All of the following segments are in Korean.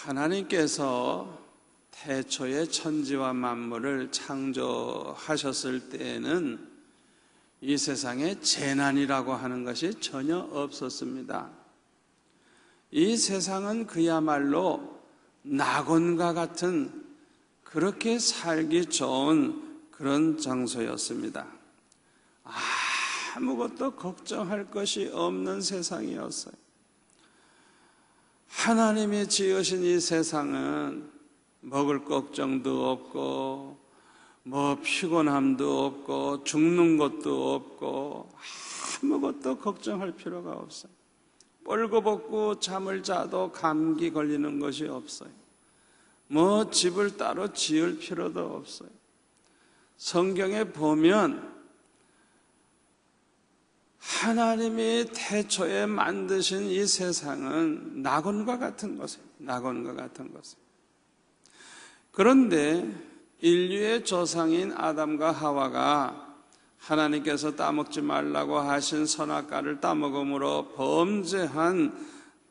하나님께서 태초에 천지와 만물을 창조하셨을 때에는 이 세상에 재난이라고 하는 것이 전혀 없었습니다. 이 세상은 그야말로 낙원과 같은 그렇게 살기 좋은 그런 장소였습니다. 아무것도 걱정할 것이 없는 세상이었어요. 하나님이 지으신 이 세상은 먹을 걱정도 없고 피곤함도 없고 죽는 것도 없고 아무것도 걱정할 필요가 없어요. 뻘거벗고 잠을 자도 감기 걸리는 것이 없어요. 집을 따로 지을 필요도 없어요. 성경에 보면 하나님이 태초에 만드신 이 세상은 낙원과 같은 것이에요. 낙원과 같은 것이에요. 그런데 인류의 조상인 아담과 하와가 하나님께서 따먹지 말라고 하신 선악과를 따먹음으로 범죄한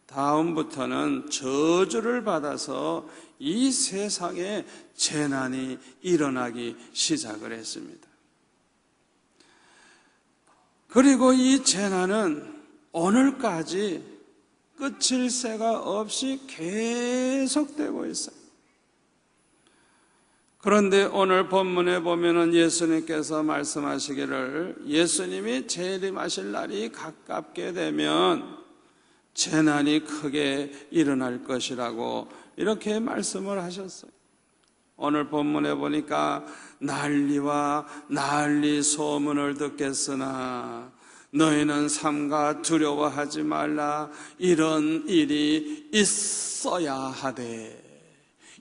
다음부터는 저주를 받아서 이 세상에 재난이 일어나기 시작을 했습니다. 그리고 이 재난은 오늘까지 끝일 새가 없이 계속되고 있어요. 그런데 오늘 본문에 보면은 예수님께서 말씀하시기를 예수님이 재림하실 날이 가깝게 되면 재난이 크게 일어날 것이라고 이렇게 말씀을 하셨어요. 오늘 본문에 보니까 난리와 난리 소문을 듣겠으나 너희는 삼가 두려워하지 말라. 이런 일이 있어야 하되.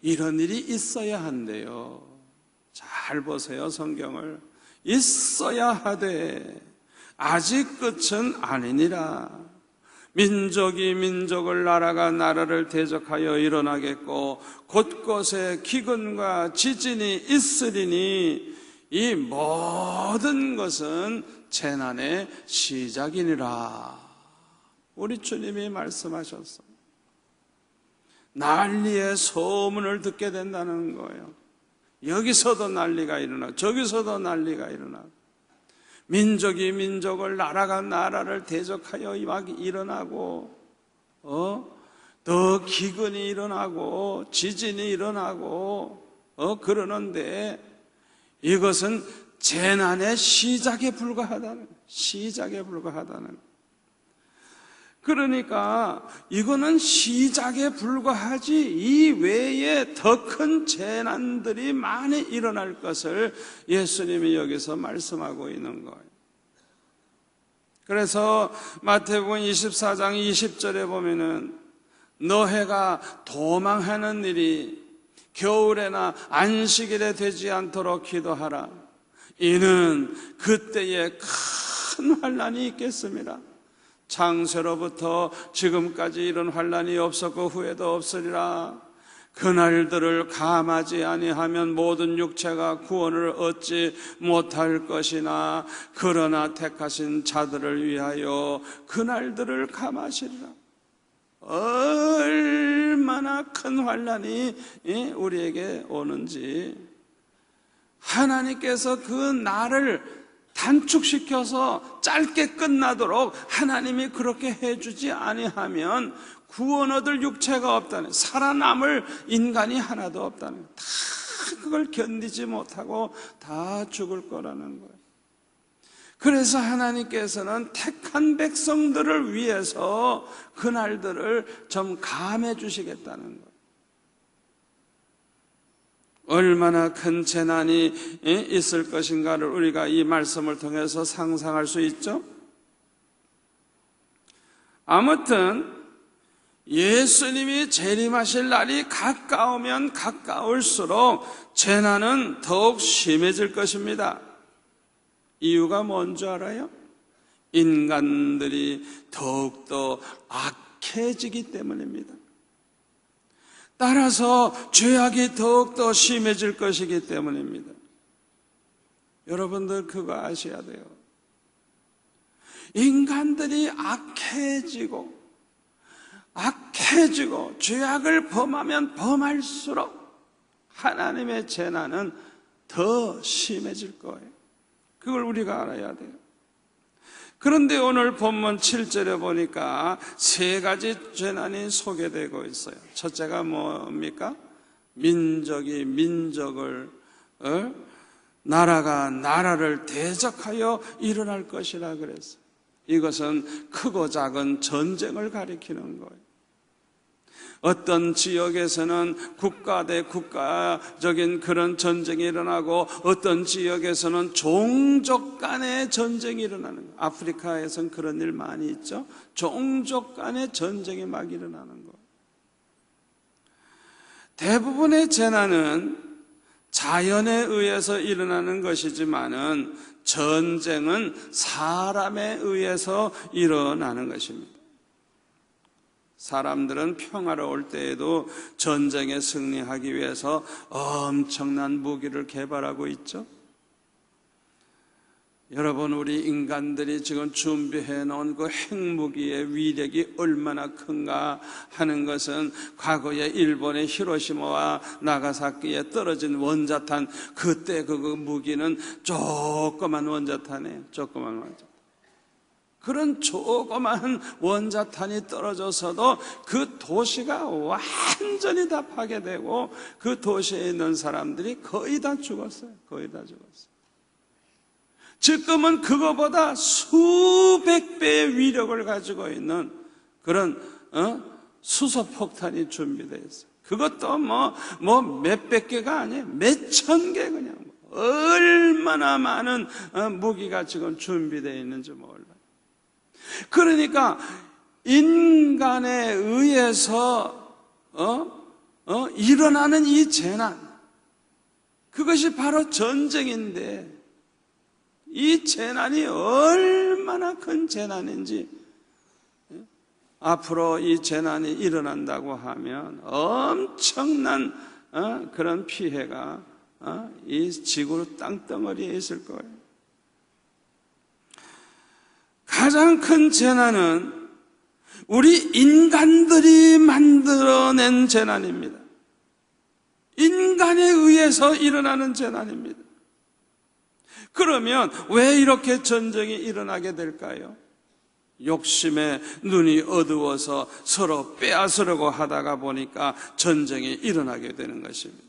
이런 일이 있어야 한대요. 잘 보세요, 성경을. 있어야 하되 아직 끝은 아니니라. 민족이 민족을, 나라가 나라를 대적하여 일어나겠고 곳곳에 기근과 지진이 있으리니 이 모든 것은 재난의 시작이니라. 우리 주님이 말씀하셨어요. 난리의 소문을 듣게 된다는 거예요. 여기서도 난리가 일어나고 저기서도 난리가 일어나고 민족이 민족을, 나라가 나라를 대적하여 막 일어나고 더 기근이 일어나고 지진이 일어나고 그러는데 이것은 재난의 시작에 불과하다는 거예요. 시작에 불과하다는 거예요. 그러니까 이거는 시작에 불과하지 이 외에 더 큰 재난들이 많이 일어날 것을 예수님이 여기서 말씀하고 있는 거예요. 그래서 마태복음 24장 20절에 보면은 너희가 도망하는 일이 겨울에나 안식일에 되지 않도록 기도하라. 이는 그때에 큰 환난이 있겠습니다. 창세로부터 지금까지 이런 환난이 없었고 후에도 없으리라. 그날들을 감하지 아니하면 모든 육체가 구원을 얻지 못할 것이나 그러나 택하신 자들을 위하여 그날들을 감하시리라. 얼마나 큰 환난이 우리에게 오는지 하나님께서 그 날을 단축시켜서 짧게 끝나도록 하나님이 그렇게 해주지 아니하면 구원 얻을 육체가 없다는, 살아남을 인간이 하나도 없다는, 다 그걸 견디지 못하고 다 죽을 거라는 거예요. 그래서 하나님께서는 택한 백성들을 위해서 그날들을 좀 감해 주시겠다는 거예요. 얼마나 큰 재난이 있을 것인가를 우리가 이 말씀을 통해서 상상할 수 있죠. 아무튼 예수님이 재림하실 날이 가까우면 가까울수록 재난은 더욱 심해질 것입니다. 이유가 뭔지 알아요? 인간들이 더욱더 악해지기 때문입니다. 따라서 죄악이 더욱더 심해질 것이기 때문입니다. 여러분들 그거 아셔야 돼요. 인간들이 악해지고 악해지고 죄악을 범하면 범할수록 하나님의 재난은 더 심해질 거예요. 그걸 우리가 알아야 돼요. 그런데 오늘 본문 7절에 보니까 세 가지 재난이 소개되고 있어요. 첫째가 뭡니까? 민족이 민족을, 나라가 나라를 대적하여 일어날 것이라 그랬어요. 이것은 크고 작은 전쟁을 가리키는 거예요. 어떤 지역에서는 국가 대 국가적인 그런 전쟁이 일어나고 어떤 지역에서는 종족 간의 전쟁이 일어나는 거예요. 아프리카에서는 그런 일 많이 있죠. 종족 간의 전쟁이 막 일어나는 거예요. 대부분의 재난은 자연에 의해서 일어나는 것이지만은 전쟁은 사람에 의해서 일어나는 것입니다. 사람들은 평화로울 때에도 전쟁에 승리하기 위해서 엄청난 무기를 개발하고 있죠. 여러분, 우리 인간들이 지금 준비해 놓은 그 핵무기의 위력이 얼마나 큰가 하는 것은 과거에 일본의 히로시마와 나가사키에 떨어진 원자탄, 그때 그 무기는 조그만 원자탄이에요. 조그만 원자탄. 그런 조그만 원자탄이 떨어져서도 그 도시가 완전히 다 파괴되고 그 도시에 있는 사람들이 거의 다 죽었어요. 거의 다 죽었어요. 지금은 그거보다 수백 배의 위력을 가지고 있는 그런 수소폭탄이 준비되어 있어요. 그것도 몇백 개가 아니에요. 몇천 개 그냥. 얼마나 많은 무기가 지금 준비되어 있는지 몰라요. 그러니까 인간에 의해서 일어나는 이 재난, 그것이 바로 전쟁인데 이 재난이 얼마나 큰 재난인지, 앞으로 이 재난이 일어난다고 하면 엄청난 그런 피해가 이 지구 땅덩어리에 있을 거예요. 가장 큰 재난은 우리 인간들이 만들어낸 재난입니다. 인간에 의해서 일어나는 재난입니다. 그러면 왜 이렇게 전쟁이 일어나게 될까요? 욕심에 눈이 어두워서 서로 빼앗으려고 하다가 보니까 전쟁이 일어나게 되는 것입니다.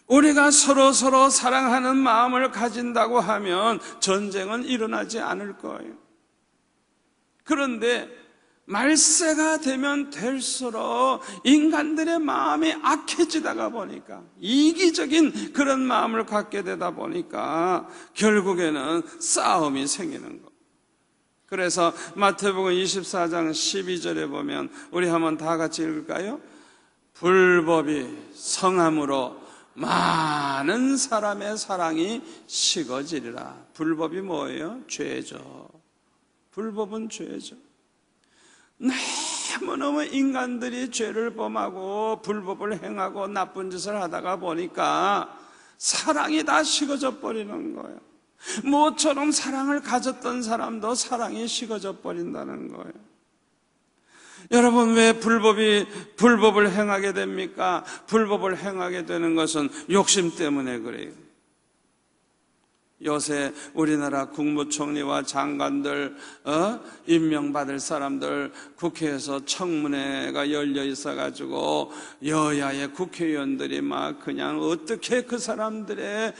우리가 서로 사랑하는 마음을 가진다고 하면 전쟁은 일어나지 않을 거예요. 그런데 말세가 되면 될수록 인간들의 마음이 악해지다가 보니까, 이기적인 그런 마음을 갖게 되다 보니까 결국에는 싸움이 생기는 거예요. 그래서 마태복음 24장 12절에 보면, 우리 한번 다 같이 읽을까요? 불법이 성함으로 많은 사람의 사랑이 식어지리라. 불법이 뭐예요? 죄죠. 불법은 죄죠. 너무너무 인간들이 죄를 범하고 불법을 행하고 나쁜 짓을 하다가 보니까 사랑이 다 식어져 버리는 거예요. 모처럼 사랑을 가졌던 사람도 사랑이 식어져 버린다는 거예요. 여러분, 왜 불법을 행하게 됩니까? 불법을 행하게 되는 것은 욕심 때문에 그래요. 요새 우리나라 국무총리와 장관들, 임명받을 사람들, 국회에서 청문회가 열려 있어가지고 여야의 국회의원들이 막 그냥 어떻게 그 사람들의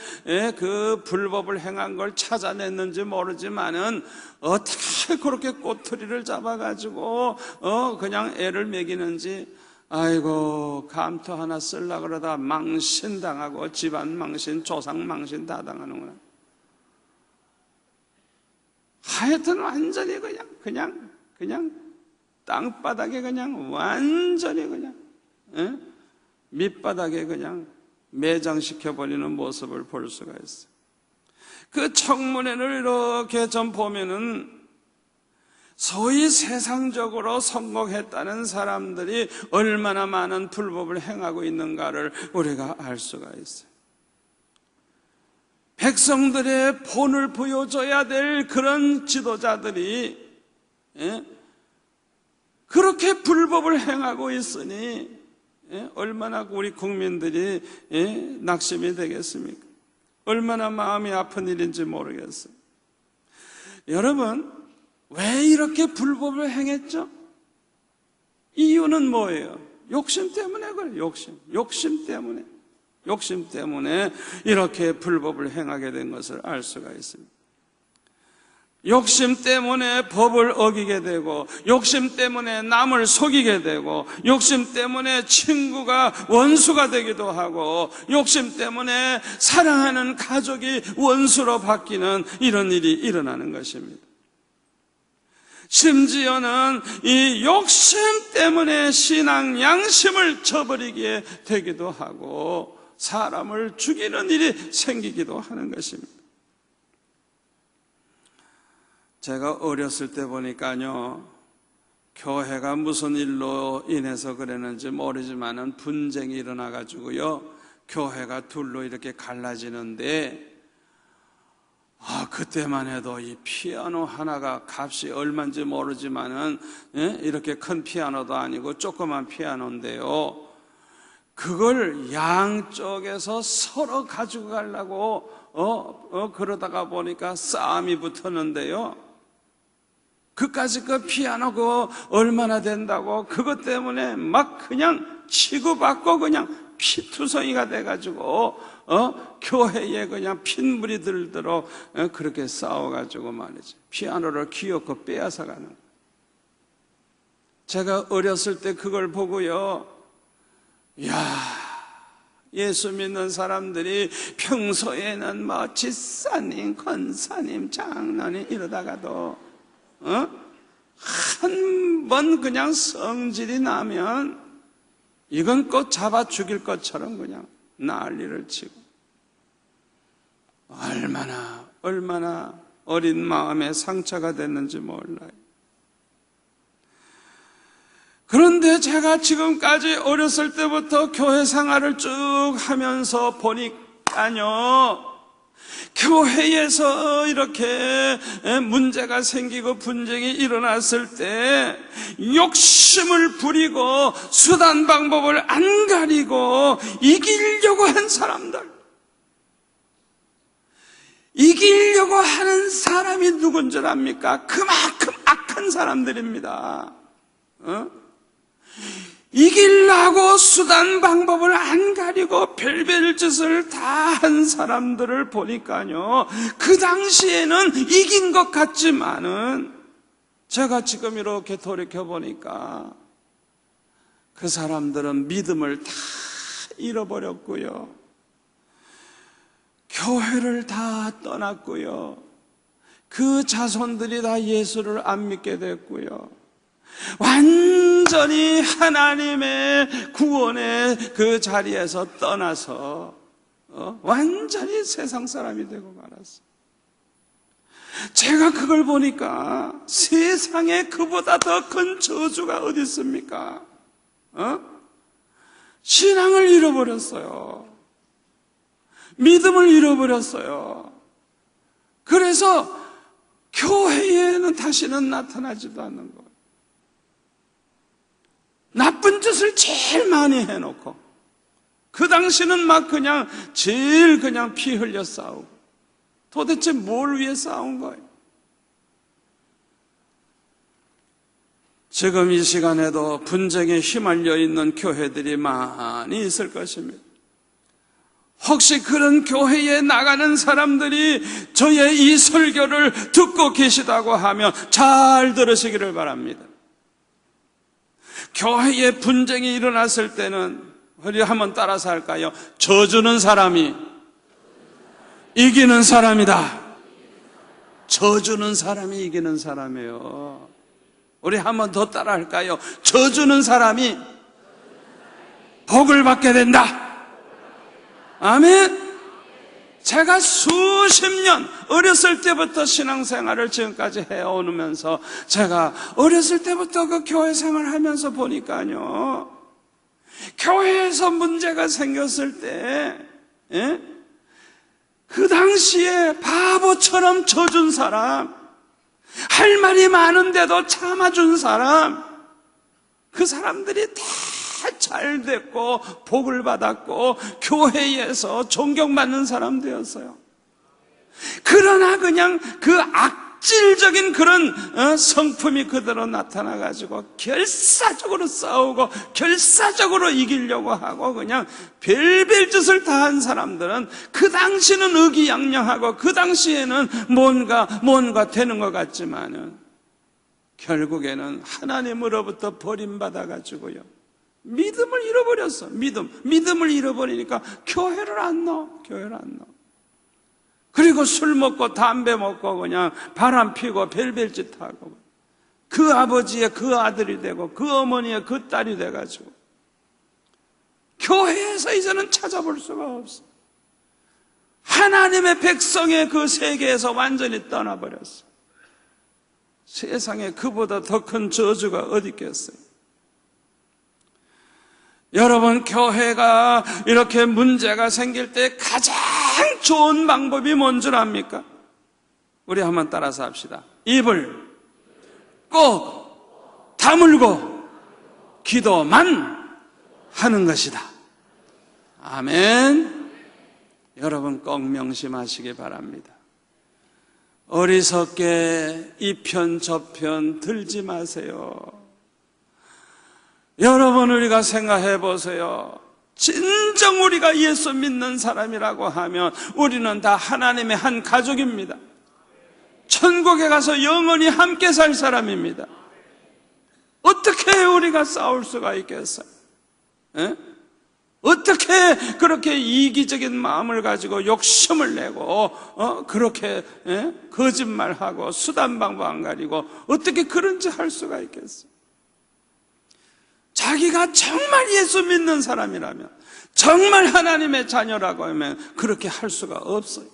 그 불법을 행한 걸 찾아냈는지 모르지만은 어떻게 그렇게 꼬투리를 잡아가지고 그냥 애를 먹이는지, 아이고, 감투 하나 쓰려고 그러다 망신당하고 집안 망신, 조상 망신 다 당하는구나. 하여튼 완전히 그냥 땅바닥에 그냥 완전히 그냥 밑바닥에 그냥 매장시켜버리는 모습을 볼 수가 있어요. 그 청문회를 이렇게 좀 보면은 소위 세상적으로 성공했다는 사람들이 얼마나 많은 불법을 행하고 있는가를 우리가 알 수가 있어요. 백성들의 본을 보여줘야 될 그런 지도자들이 그렇게 불법을 행하고 있으니 얼마나 우리 국민들이 낙심이 되겠습니까? 얼마나 마음이 아픈 일인지 모르겠어요. 여러분, 왜 이렇게 불법을 행했죠? 이유는 뭐예요? 욕심 때문에 그래요. 욕심 때문에 이렇게 불법을 행하게 된 것을 알 수가 있습니다. 욕심 때문에 법을 어기게 되고, 욕심 때문에 남을 속이게 되고, 욕심 때문에 친구가 원수가 되기도 하고, 욕심 때문에 사랑하는 가족이 원수로 바뀌는 이런 일이 일어나는 것입니다. 심지어는 이 욕심 때문에 신앙 양심을 저버리게 되기도 하고, 사람을 죽이는 일이 생기기도 하는 것입니다. 제가 어렸을 때 보니까요, 교회가 무슨 일로 인해서 그랬는지 모르지만은 분쟁이 일어나가지고요, 교회가 둘로 이렇게 갈라지는데, 그때만 해도 이 피아노 하나가 값이 얼마인지 모르지만은, 이렇게 큰 피아노도 아니고 조그만 피아노인데요, 그걸 양쪽에서 서로 가지고 가려고 그러다가 보니까 싸움이 붙었는데요, 그까짓 그 피아노 그거 얼마나 된다고 그것 때문에 막 그냥 치고받고 그냥 피투성이가 돼가지고 교회에 그냥 핏물이 들도록 그렇게 싸워가지고 말이지, 피아노를 기어코 빼앗아가는. 제가 어렸을 때 그걸 보고요, 예수 믿는 사람들이 평소에는 뭐 집사님, 권사님, 장로님 이러다가도 한 번 그냥 성질이 나면 이건 꼭 잡아 죽일 것처럼 그냥 난리를 치고, 얼마나 어린 마음에 상처가 됐는지 몰라요. 그런데 제가 지금까지 어렸을 때부터 교회 생활을 쭉 하면서 보니까요, 교회에서 이렇게 문제가 생기고 분쟁이 일어났을 때 욕심을 부리고 수단 방법을 안 가리고 이기려고 한 사람들, 이기려고 하는 사람이 누군 줄 압니까? 그만큼 악한 사람들입니다. 이기려고 수단 방법을 안 가리고 별별 짓을 다 한 사람들을 보니까요, 그 당시에는 이긴 것 같지만은 제가 지금 이렇게 돌이켜보니까 그 사람들은 믿음을 다 잃어버렸고요, 교회를 다 떠났고요, 그 자손들이 다 예수를 안 믿게 됐고요, 완전히 하나님의 구원의 그 자리에서 떠나서 완전히 세상 사람이 되고 말았어요. 제가 그걸 보니까 세상에 그보다 더 큰 저주가 어디 있습니까? 신앙을 잃어버렸어요. 믿음을 잃어버렸어요. 그래서 교회에는 다시는 나타나지도 않는 거예요. 나쁜 짓을 제일 많이 해놓고, 그 당시는 막 그냥 제일 그냥 피 흘려 싸우고, 도대체 뭘 위해 싸운 거예요? 지금 이 시간에도 분쟁에 휘말려 있는 교회들이 많이 있을 것입니다. 혹시 그런 교회에 나가는 사람들이 저의 이 설교를 듣고 계시다고 하면 잘 들으시기를 바랍니다. 교회에 분쟁이 일어났을 때는 우리 한번 따라서 할까요? 져주는 사람이 이기는 사람이다. 져주는 사람이 이기는 사람이에요. 우리 한번 더 따라 할까요? 져주는 사람이 복을 받게 된다. 아멘. 제가 수십 년 어렸을 때부터 신앙생활을 지금까지 해오면서 제가 어렸을 때부터 그 교회 생활하면서 보니까요, 교회에서 문제가 생겼을 때 그 당시에 바보처럼 져준 사람, 할 말이 많은데도 참아준 사람, 그 사람들이 다 잘 됐고 복을 받았고 교회에서 존경받는 사람 되었어요. 그러나 그냥 그 악질적인 그런 성품이 그대로 나타나가지고 결사적으로 싸우고 결사적으로 이기려고 하고 그냥 별별 짓을 다 한 사람들은 그 당시는 의기양양하고 그 당시에는 뭔가 되는 것 같지만은 결국에는 하나님으로부터 버림받아가지고요, 믿음을 잃어버렸어. 믿음을 잃어버리니까 교회를 안 넣어. 그리고 술 먹고 담배 먹고 그냥 바람 피고 별별 짓 하고, 그 아버지의 그 아들이 되고 그 어머니의 그 딸이 돼가지고 교회에서 이제는 찾아볼 수가 없어. 하나님의 백성의 그 세계에서 완전히 떠나버렸어. 세상에 그보다 더 큰 저주가 어디 있겠어요? 여러분, 교회가 이렇게 문제가 생길 때 가장 좋은 방법이 뭔 줄 압니까? 우리 한번 따라서 합시다. 입을 꼭 다물고 기도만 하는 것이다. 아멘. 여러분 꼭 명심하시기 바랍니다. 어리석게 이편 저편 들지 마세요. 여러분, 우리가 생각해 보세요. 진정 우리가 예수 믿는 사람이라고 하면 우리는 다 하나님의 한 가족입니다. 천국에 가서 영원히 함께 살 사람입니다. 어떻게 우리가 싸울 수가 있겠어요? 어떻게 그렇게 이기적인 마음을 가지고 욕심을 내고 그렇게 거짓말하고 수단방법 안 가리고 어떻게 그런 짓 할 수가 있겠어요? 자기가 정말 예수 믿는 사람이라면, 정말 하나님의 자녀라고 하면 그렇게 할 수가 없어요.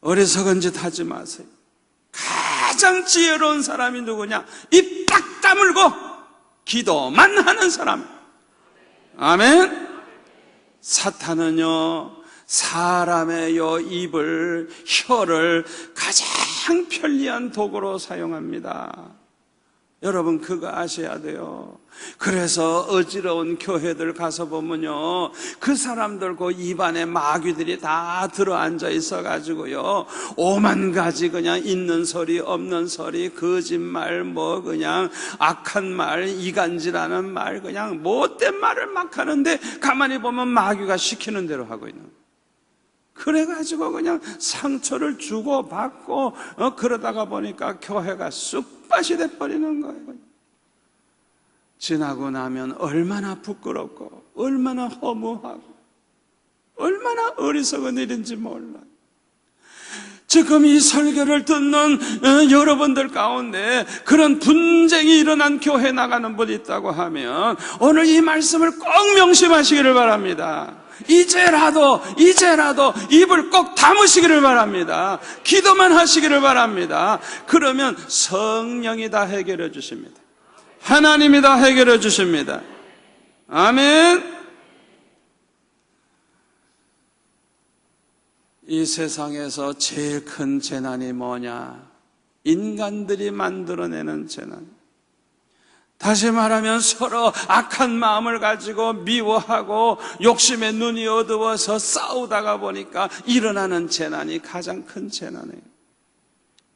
어리석은 짓 하지 마세요. 가장 지혜로운 사람이 누구냐? 입 딱 다물고 기도만 하는 사람. 아멘. 사탄은요, 사람의 입을, 혀를 가장 편리한 도구로 사용합니다. 여러분 그거 아셔야 돼요. 그래서 어지러운 교회들 가서 보면요, 그 사람들 그 입안에 마귀들이 다 들어앉아 있어가지고요, 오만 가지 그냥 있는 소리 없는 소리, 거짓말, 그냥 악한 말, 이간질하는 말, 그냥 못된 말을 막 하는데 가만히 보면 마귀가 시키는 대로 하고 있는 거예요. 그래가지고 그냥 상처를 주고 받고 그러다가 보니까 교회가 쑥밭이 돼버리는 거예요. 지나고 나면 얼마나 부끄럽고 얼마나 허무하고 얼마나 어리석은 일인지 몰라요. 지금 이 설교를 듣는 여러분들 가운데 그런 분쟁이 일어난 교회 나가는 분이 있다고 하면 오늘 이 말씀을 꼭 명심하시기를 바랍니다. 이제라도 입을 꼭 다무시기를 바랍니다. 기도만 하시기를 바랍니다. 그러면 성령이 다 해결해 주십니다. 하나님이 다 해결해 주십니다. 아멘. 이 세상에서 제일 큰 재난이 뭐냐? 인간들이 만들어내는 재난. 다시 말하면 서로 악한 마음을 가지고 미워하고 욕심에 눈이 어두워서 싸우다가 보니까 일어나는 재난이 가장 큰 재난이에요.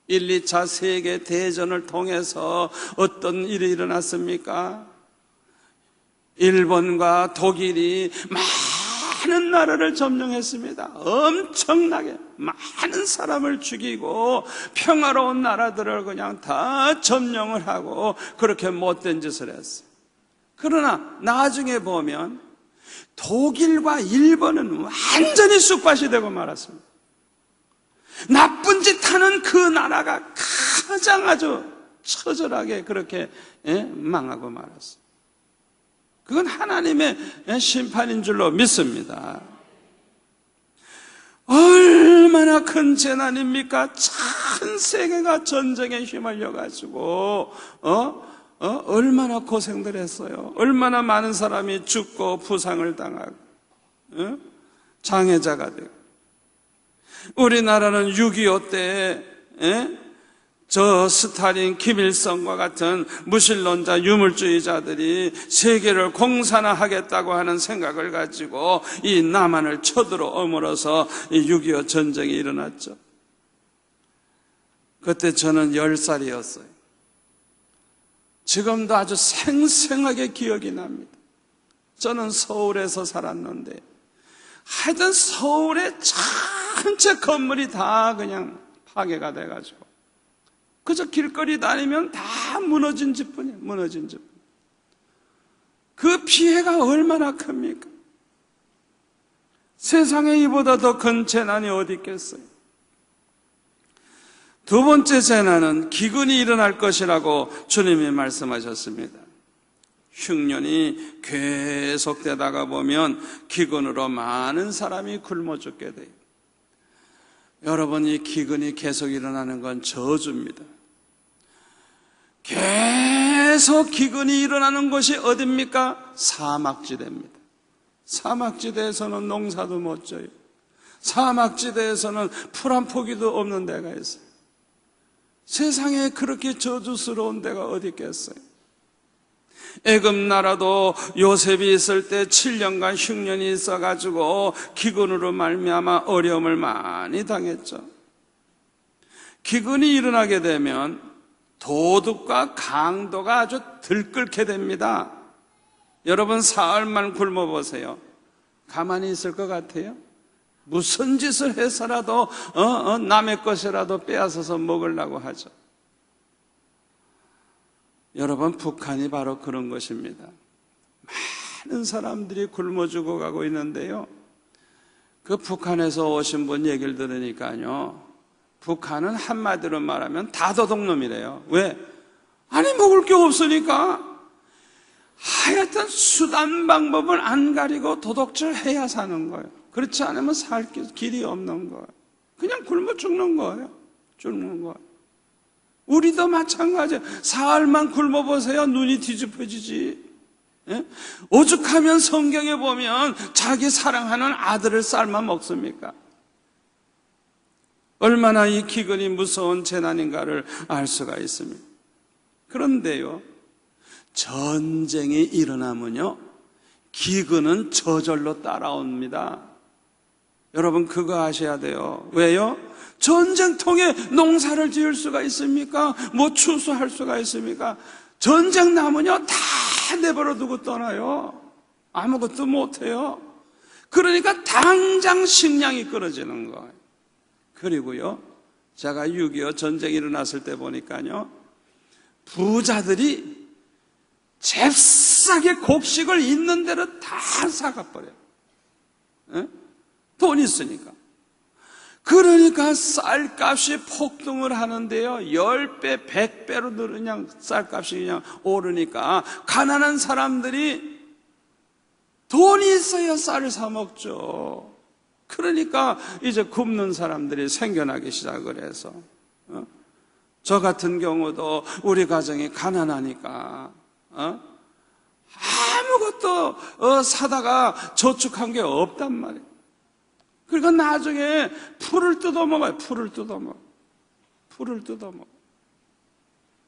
1, 2차 세계 대전을 통해서 어떤 일이 일어났습니까? 일본과 독일이 많은 나라를 점령했습니다. 엄청나게 많은 사람을 죽이고 평화로운 나라들을 그냥 다 점령을 하고 그렇게 못된 짓을 했어요. 그러나 나중에 보면 독일과 일본은 완전히 쑥밭이 되고 말았습니다. 나쁜 짓 하는 그 나라가 가장 아주 처절하게 그렇게 망하고 말았어요. 그건 하나님의 심판인 줄로 믿습니다. 얼마나 큰 재난입니까? 전 세계가 전쟁에 휘말려가지고 얼마나 고생들 했어요. 얼마나 많은 사람이 죽고 부상을 당하고 장애자가 되고. 우리나라는 6.25 때 저 스탈린, 김일성과 같은 무신론자 유물주의자들이 세계를 공산화하겠다고 하는 생각을 가지고 이 남한을 쳐들어옴으로써 6.25 전쟁이 일어났죠. 그때 저는 10살이었어요. 지금도 아주 생생하게 기억이 납니다. 저는 서울에서 살았는데 하여튼 서울의 전체 건물이 다 그냥 파괴가 돼가지고 그저 길거리 다니면 다 무너진 집뿐이에요. 무너진 집. 그 피해가 얼마나 큽니까? 세상에 이보다 더 큰 재난이 어디 있겠어요? 두 번째 재난은 기근이 일어날 것이라고 주님이 말씀하셨습니다. 흉년이 계속되다가 보면 기근으로 많은 사람이 굶어 죽게 돼요. 여러분, 이 기근이 계속 일어나는 건 저주입니다. 계속 기근이 일어나는 곳이 어딥니까? 사막지대입니다. 사막지대에서는 농사도 못 져요. 사막지대에서는 풀 한 포기도 없는 데가 있어요. 세상에 그렇게 저주스러운 데가 어디 있겠어요? 애굽 나라도 요셉이 있을 때 7년간 흉년이 있어가지고 기근으로 말미암아 어려움을 많이 당했죠. 기근이 일어나게 되면 도둑과 강도가 아주 들끓게 됩니다. 여러분, 사흘만 굶어보세요. 가만히 있을 것 같아요? 무슨 짓을 해서라도 남의 것이라도 빼앗아서 먹으려고 하죠. 여러분, 북한이 바로 그런 것입니다. 많은 사람들이 굶어 죽어가고 있는데요, 그 북한에서 오신 분 얘기를 들으니까요, 북한은 한마디로 말하면 다도둑놈이래요. 왜? 아니, 먹을 게 없으니까. 하여튼 수단 방법을 안 가리고 도둑질 해야 사는 거예요. 그렇지 않으면 살 길이 없는 거예요. 그냥 굶어 죽는 거예요. 죽는 거예요. 우리도 마찬가지예요. 사흘만 굶어보세요. 눈이 뒤집어지지. 예? 오죽하면 성경에 보면 자기 사랑하는 아들을 삶아 먹습니까? 얼마나 이 기근이 무서운 재난인가를 알 수가 있습니다. 그런데요, 전쟁이 일어나면요, 기근은 저절로 따라옵니다. 여러분, 그거 아셔야 돼요. 왜요? 전쟁통에 농사를 지을 수가 있습니까? 뭐 추수할 수가 있습니까? 전쟁 나면요, 다 내버려 두고 떠나요. 아무것도 못해요. 그러니까 당장 식량이 끊어지는 거예요. 그리고요, 제가 6.25 전쟁이 일어났을 때 보니까요, 부자들이 잽싸게 곡식을 있는 대로 다 사가버려요. 예? 돈 있으니까. 그러니까 쌀값이 폭등을 하는데요, 10배, 100배로 그냥 쌀값이 그냥 오르니까 가난한 사람들이 돈이 있어야 쌀을 사 먹죠. 그러니까 이제 굶는 사람들이 생겨나기 시작을 해서, 저 같은 경우도 우리 가정이 가난하니까 아무것도 사다가 저축한 게 없단 말이에요. 그러니까 나중에 풀을 뜯어먹어요. 풀을 뜯어먹어.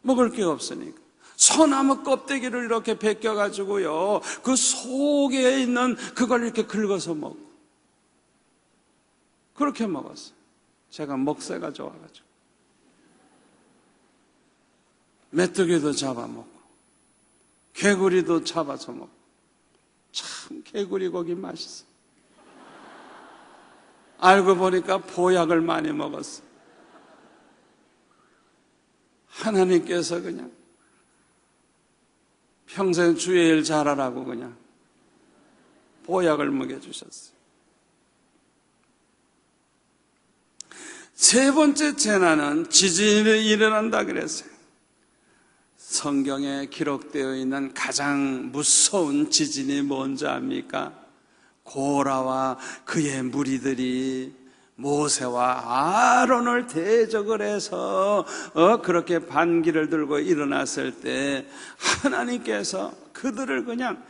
먹을 게 없으니까. 소나무 껍데기를 이렇게 벗겨가지고요, 그 속에 있는 그걸 이렇게 긁어서 먹고. 그렇게 먹었어요. 제가 먹새가 좋아가지고. 메뚜기도 잡아먹고, 개구리도 잡아서 먹고. 참 개구리 고기 맛있어. 알고 보니까 보약을 많이 먹었어. 하나님께서 그냥 평생 주의 일 잘하라고 그냥 보약을 먹여주셨어요. 세 번째 재난은 지진이 일어난다 그랬어요. 성경에 기록되어 있는 가장 무서운 지진이 뭔지 압니까? 고라와 그의 무리들이 모세와 아론을 대적을 해서 그렇게 반기를 들고 일어났을 때 하나님께서 그들을 그냥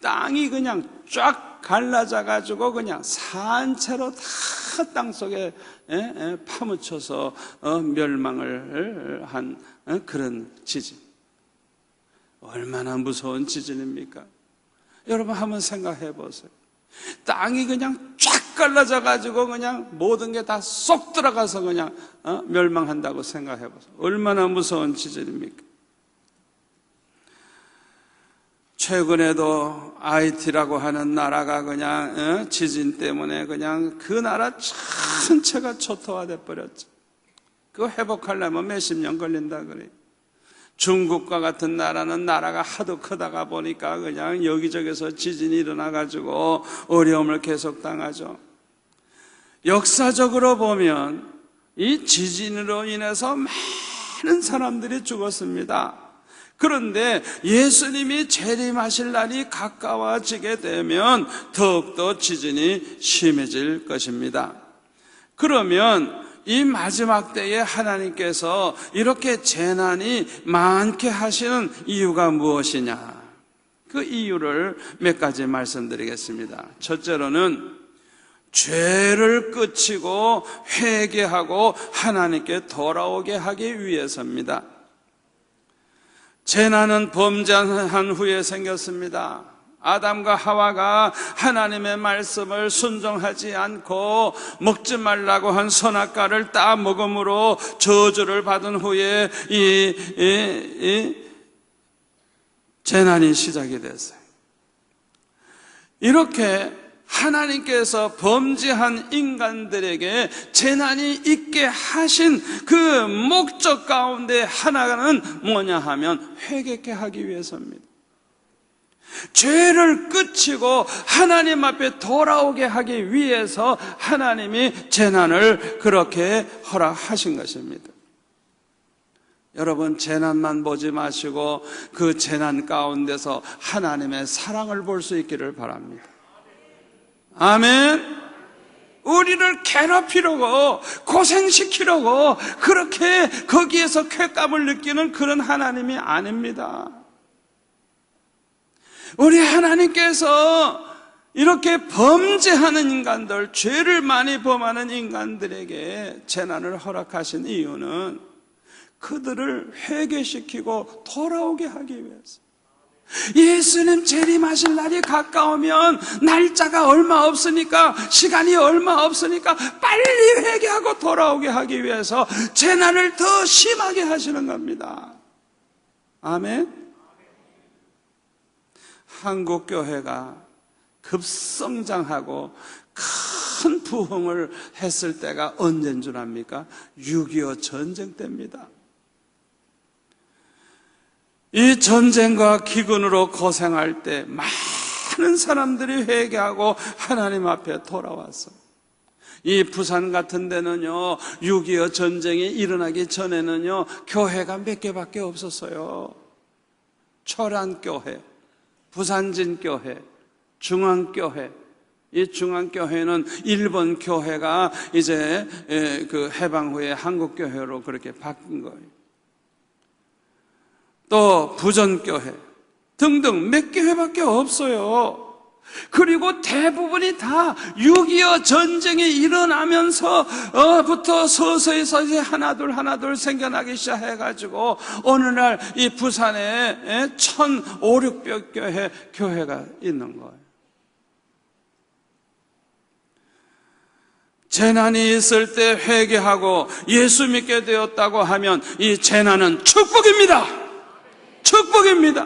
땅이 그냥 쫙 갈라져 가지고 그냥 산채로 다 땅속에 파묻혀서 멸망을 한 그런 지진. 얼마나 무서운 지진입니까? 여러분 한번 생각해 보세요. 땅이 그냥 쫙 갈라져 가지고 그냥 모든 게 다 쏙 들어가서 그냥 멸망한다고 생각해 보세요. 얼마나 무서운 지진입니까? 최근에도 IT라고 하는 나라가 그냥 지진 때문에 그냥 그 나라 전체가 초토화돼 버렸죠. 그거 회복하려면 몇십 년 걸린다 그래요. 중국과 같은 나라는 나라가 하도 크다가 보니까 그냥 여기저기서 지진이 일어나 가지고 어려움을 계속 당하죠. 역사적으로 보면 이 지진으로 인해서 많은 사람들이 죽었습니다. 그런데 예수님이 재림하실 날이 가까워지게 되면 더욱더 지진이 심해질 것입니다. 그러면 이 마지막 때에 하나님께서 이렇게 재난이 많게 하시는 이유가 무엇이냐? 그 이유를 몇 가지 말씀드리겠습니다. 첫째로는 죄를 끝이고 회개하고 하나님께 돌아오게 하기 위해서입니다. 재난은 범죄한 후에 생겼습니다. 아담과 하와가 하나님의 말씀을 순종하지 않고 먹지 말라고 한 선악과를 따 먹음으로 저주를 받은 후에 이 재난이 시작이 됐어요. 이렇게 하나님께서 범죄한 인간들에게 재난이 있게 하신 그 목적 가운데 하나는 뭐냐 하면 회개케 하기 위해서입니다. 죄를 끝이고 하나님 앞에 돌아오게 하기 위해서 하나님이 재난을 그렇게 허락하신 것입니다. 여러분, 재난만 보지 마시고 그 재난 가운데서 하나님의 사랑을 볼 수 있기를 바랍니다. 아멘. 우리를 괴롭히려고 고생시키려고 그렇게 거기에서 쾌감을 느끼는 그런 하나님이 아닙니다. 우리 하나님께서 이렇게 범죄하는 인간들, 죄를 많이 범하는 인간들에게 재난을 허락하신 이유는 그들을 회개시키고 돌아오게 하기 위해서. 예수님 재림하실 날이 가까우면 날짜가 얼마 없으니까, 시간이 얼마 없으니까 빨리 회개하고 돌아오게 하기 위해서 재난을 더 심하게 하시는 겁니다. 아멘. 한국교회가 급성장하고 큰 부흥을 했을 때가 언제인 줄 압니까? 6.25 전쟁 때입니다. 이 전쟁과 기근으로 고생할 때 많은 사람들이 회개하고 하나님 앞에 돌아왔어요. 이 부산 같은 데는요, 6.25 전쟁이 일어나기 전에는요, 교회가 몇 개밖에 없었어요. 철안교회, 부산진교회, 중앙교회. 이 중앙교회는 일본 교회가 이제 그 해방 후에 한국교회로 그렇게 바뀐 거예요. 또 부전교회 등등 몇 교회밖에 없어요. 그리고 대부분이 다 6.25 전쟁이 일어나면서부터 서서히 하나둘 생겨나기 시작해가지고 어느 날 이 부산에 1,500-600 교회가 있는 거예요. 재난이 있을 때 회개하고 예수 믿게 되었다고 하면 이 재난은 축복입니다. 축복입니다.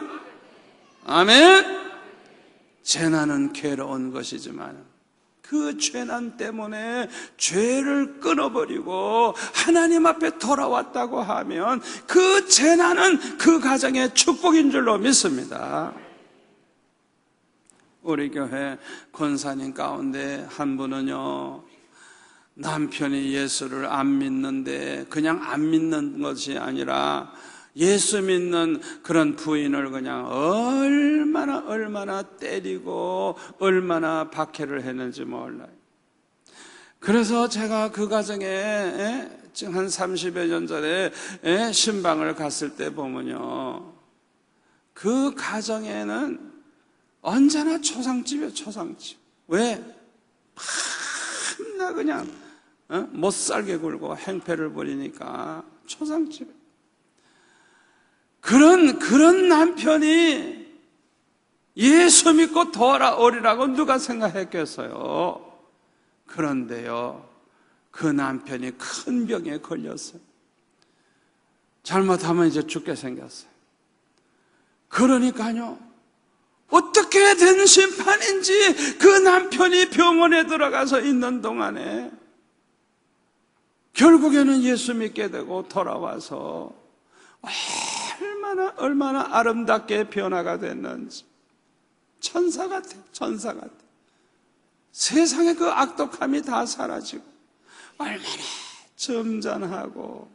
아멘. 재난은 괴로운 것이지만 그 재난 때문에 죄를 끊어버리고 하나님 앞에 돌아왔다고 하면 그 재난은 그 가정의 축복인 줄로 믿습니다. 우리 교회 권사님 가운데 한 분은요, 남편이 예수를 안 믿는데 그냥 안 믿는 것이 아니라 예수 믿는 그런 부인을 그냥 얼마나 때리고 얼마나 박해를 했는지 몰라요. 그래서 제가 그 가정에 지금 한 30여 년 전에 신방을 갔을 때 보면요, 그 가정에는 언제나 초상집이에요. 초상집. 왜? 밤낮 그냥 못 살게 굴고 행패를 부리니까 초상집에. 그런 남편이 예수 믿고 돌아오리라고 누가 생각했겠어요? 그런데요, 그 남편이 큰 병에 걸렸어요. 잘못하면 이제 죽게 생겼어요. 그러니까요, 어떻게 된 심판인지 그 남편이 병원에 들어가서 있는 동안에 결국에는 예수 믿게 되고 돌아와서 얼마나 아름답게 변화가 됐는지. 천사 같아요, 천사 같아요. 세상의 그 악독함이 다 사라지고 얼마나 점잖하고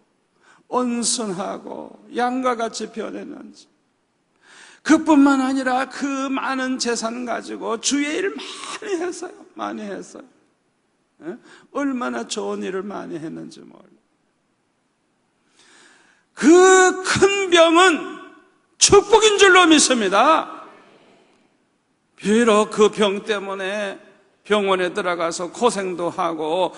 온순하고 양과 같이 변했는지. 그뿐만 아니라 그 많은 재산 가지고 주의 일을 많이 했어요. 얼마나 좋은 일을 많이 했는지 몰라요. 그 큰 병은 축복인 줄로 믿습니다. 비록 그 병 때문에 병원에 들어가서 고생도 하고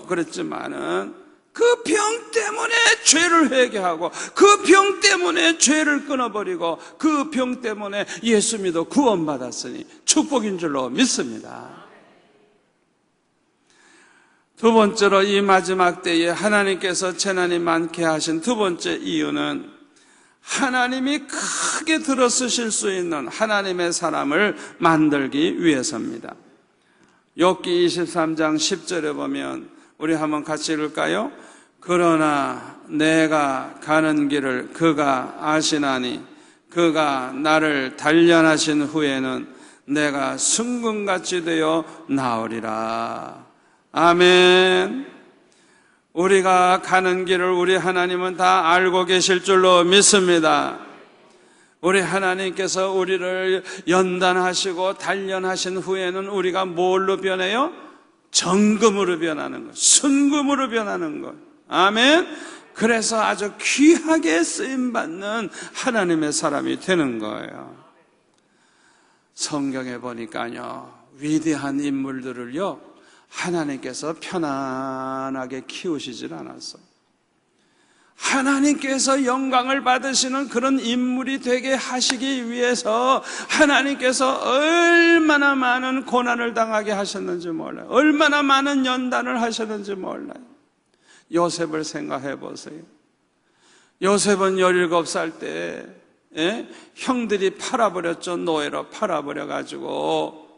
그랬지만은 그 병 때문에 죄를 회개하고 그 병 때문에 죄를 끊어버리고 그 병 때문에 예수 믿어 구원받았으니 축복인 줄로 믿습니다. 두 번째로 이 마지막 때에 하나님께서 재난이 많게 하신 두 번째 이유는 하나님이 크게 들어쓰실 수 있는 하나님의 사람을 만들기 위해서입니다. 욥기 23장 10절에 보면 우리 한번 같이 읽을까요? 그러나 내가 가는 길을 그가 아시나니 그가 나를 단련하신 후에는 내가 순금같이 되어 나으리라. 아멘. 우리가 가는 길을 우리 하나님은 다 알고 계실 줄로 믿습니다. 우리 하나님께서 우리를 연단하시고 단련하신 후에는 우리가 뭘로 변해요? 정금으로 변하는 것, 순금으로 변하는 것. 아멘. 그래서 아주 귀하게 쓰임받는 하나님의 사람이 되는 거예요. 성경에 보니까요, 위대한 인물들을요, 하나님께서 편안하게 키우시질 않았어요. 하나님께서 영광을 받으시는 그런 인물이 되게 하시기 위해서 하나님께서 얼마나 많은 고난을 당하게 하셨는지 몰라요. 얼마나 많은 연단을 하셨는지 몰라요. 요셉을 생각해 보세요. 요셉은 17살 때 형들이 팔아버렸죠. 노예로 팔아버려가지고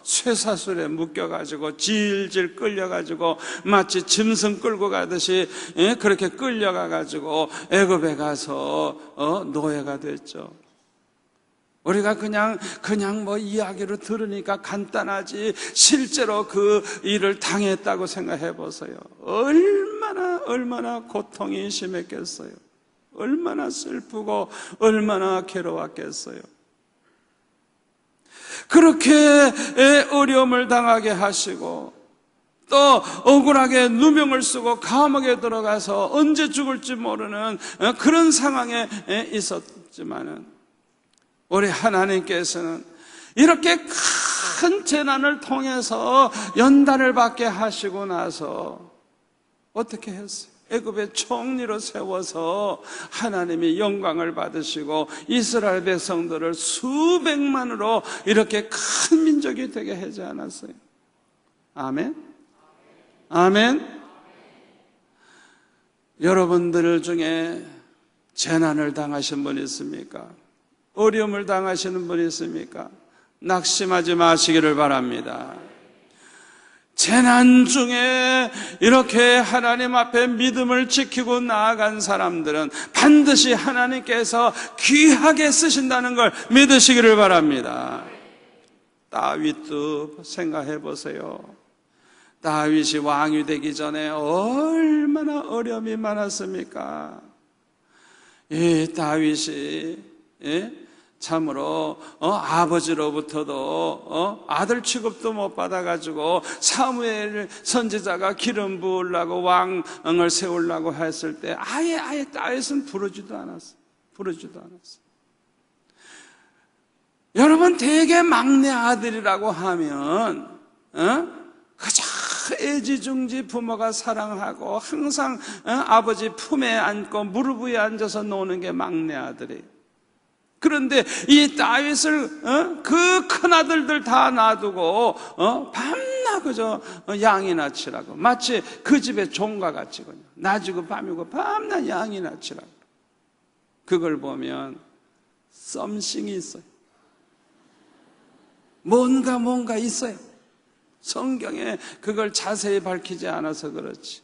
쇠사슬에 묶여가지고 질질 끌려가지고 마치 짐승 끌고 가듯이 그렇게 끌려가가지고 애굽에 가서 노예가 됐죠. 우리가 그냥 뭐 이야기로 들으니까 간단하지 실제로 그 일을 당했다고 생각해 보세요. 얼마나 고통이 심했겠어요. 얼마나 슬프고 얼마나 괴로웠겠어요. 그렇게 어려움을 당하게 하시고 또 억울하게 누명을 쓰고 감옥에 들어가서 언제 죽을지 모르는 그런 상황에 있었지만은 우리 하나님께서는 이렇게 큰 재난을 통해서 연단을 받게 하시고 나서 어떻게 했어요? 애굽의 총리로 세워서 하나님이 영광을 받으시고 이스라엘 백성들을 수백만으로 이렇게 큰 민족이 되게 하지 않았어요? 아멘? 아멘? 여러분들 중에 재난을 당하신 분 있습니까? 어려움을 당하시는 분 있습니까? 낙심하지 마시기를 바랍니다. 재난 중에 이렇게 하나님 앞에 믿음을 지키고 나아간 사람들은 반드시 하나님께서 귀하게 쓰신다는 걸 믿으시기를 바랍니다. 다윗도 생각해 보세요. 다윗이 왕이 되기 전에 얼마나 어려움이 많았습니까? 이 다윗이 참으로 아버지로부터도 아들 취급도 못 받아가지고 사무엘 선지자가 기름 부으려고 왕을 세우려고 했을 때 아예 다윗은 부르지도 않았어요. 여러분, 대개 막내 아들이라고 하면 그저 애지중지 부모가 사랑하고 항상 아버지 품에 안고 무릎 위에 앉아서 노는 게 막내 아들이에요. 그런데 이 다윗을 그 큰아들들 다 놔두고 밤낮 그저 양이나 치라고, 마치 그 집의 종과 같이 그냥 낮이고 밤이고 밤낮 양이나 치라고. 그걸 보면 썸씽이 있어요. 뭔가 있어요. 성경에 그걸 자세히 밝히지 않아서 그렇지.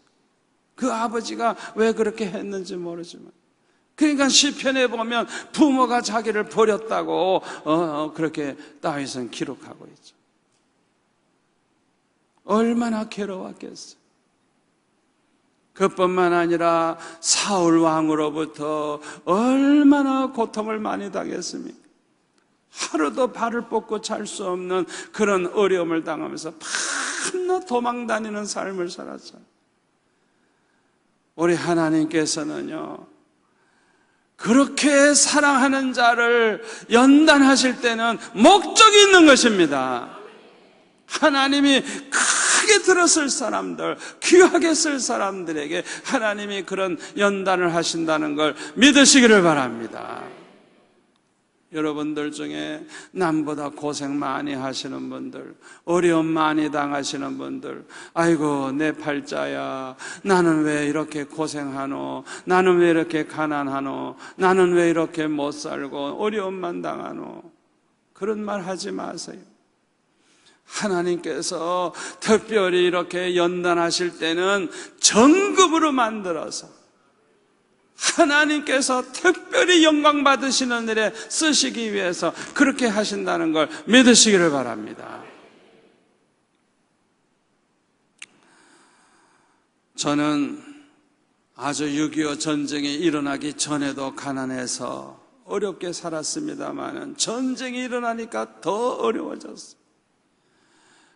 그 아버지가 왜 그렇게 했는지 모르지만, 그러니까 시편에 보면 부모가 자기를 버렸다고 그렇게 다윗은 기록하고 있죠. 얼마나 괴로웠겠어요. 그뿐만 아니라 사울 왕으로부터 얼마나 고통을 많이 당했습니까? 하루도 발을 뻗고 잘 수 없는 그런 어려움을 당하면서 밤낮 도망다니는 삶을 살았어요. 우리 하나님께서는요, 그렇게 사랑하는 자를 연단하실 때는 목적이 있는 것입니다. 하나님이 크게 들었을 사람들, 귀하게 쓸 사람들에게 하나님이 그런 연단을 하신다는 걸 믿으시기를 바랍니다. 여러분들 중에 남보다 고생 많이 하시는 분들, 어려움 많이 당하시는 분들, 아이고 내 팔자야, 나는 왜 이렇게 고생하노, 나는 왜 이렇게 가난하노, 나는 왜 이렇게 못 살고 어려움만 당하노, 그런 말 하지 마세요. 하나님께서 특별히 이렇게 연단하실 때는 정급으로 만들어서 하나님께서 특별히 영광 받으시는 일에 쓰시기 위해서 그렇게 하신다는 걸 믿으시기를 바랍니다. 저는 아주 6.25 전쟁이 일어나기 전에도 가난해서 어렵게 살았습니다만 전쟁이 일어나니까 더 어려워졌어요.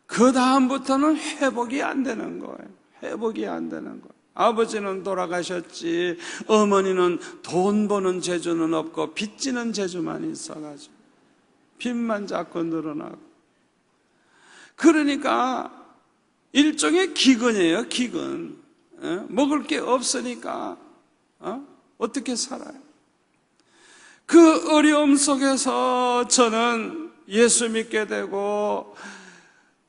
그 다음부터는 회복이 안 되는 거예요. 회복이 안 되는 거예요. 아버지는 돌아가셨지, 어머니는 돈 버는 재주는 없고 빚지는 재주만 있어가지고 빚만 자꾸 늘어나고, 그러니까 일종의 기근이에요. 기근. 먹을 게 없으니까 어떻게 살아요? 그 어려움 속에서 저는 예수 믿게 되고,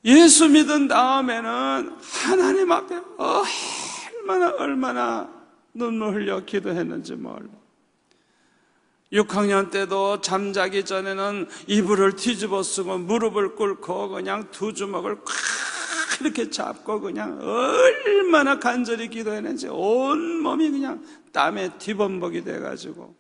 예수 믿은 다음에는 하나님 앞에 얼마나 눈물 흘려 기도했는지 몰라. 6학년 때도 잠자기 전에는 이불을 뒤집어 쓰고 무릎을 꿇고 그냥 두 주먹을 꽉 이렇게 잡고 그냥 얼마나 간절히 기도했는지 온 몸이 그냥 땀에 뒤범벅이 돼가지고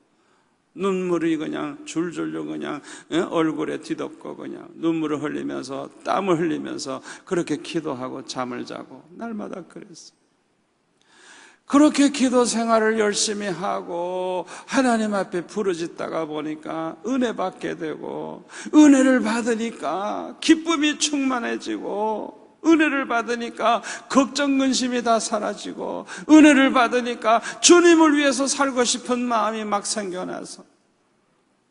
눈물이 그냥 줄줄로 그냥 얼굴에 뒤덮고 그냥 눈물을 흘리면서 땀을 흘리면서 그렇게 기도하고 잠을 자고 날마다 그랬어요. 그렇게 기도 생활을 열심히 하고 하나님 앞에 부르짖다가 보니까 은혜 받게 되고, 은혜를 받으니까 기쁨이 충만해지고, 은혜를 받으니까 걱정 근심이 다 사라지고, 은혜를 받으니까 주님을 위해서 살고 싶은 마음이 막 생겨나서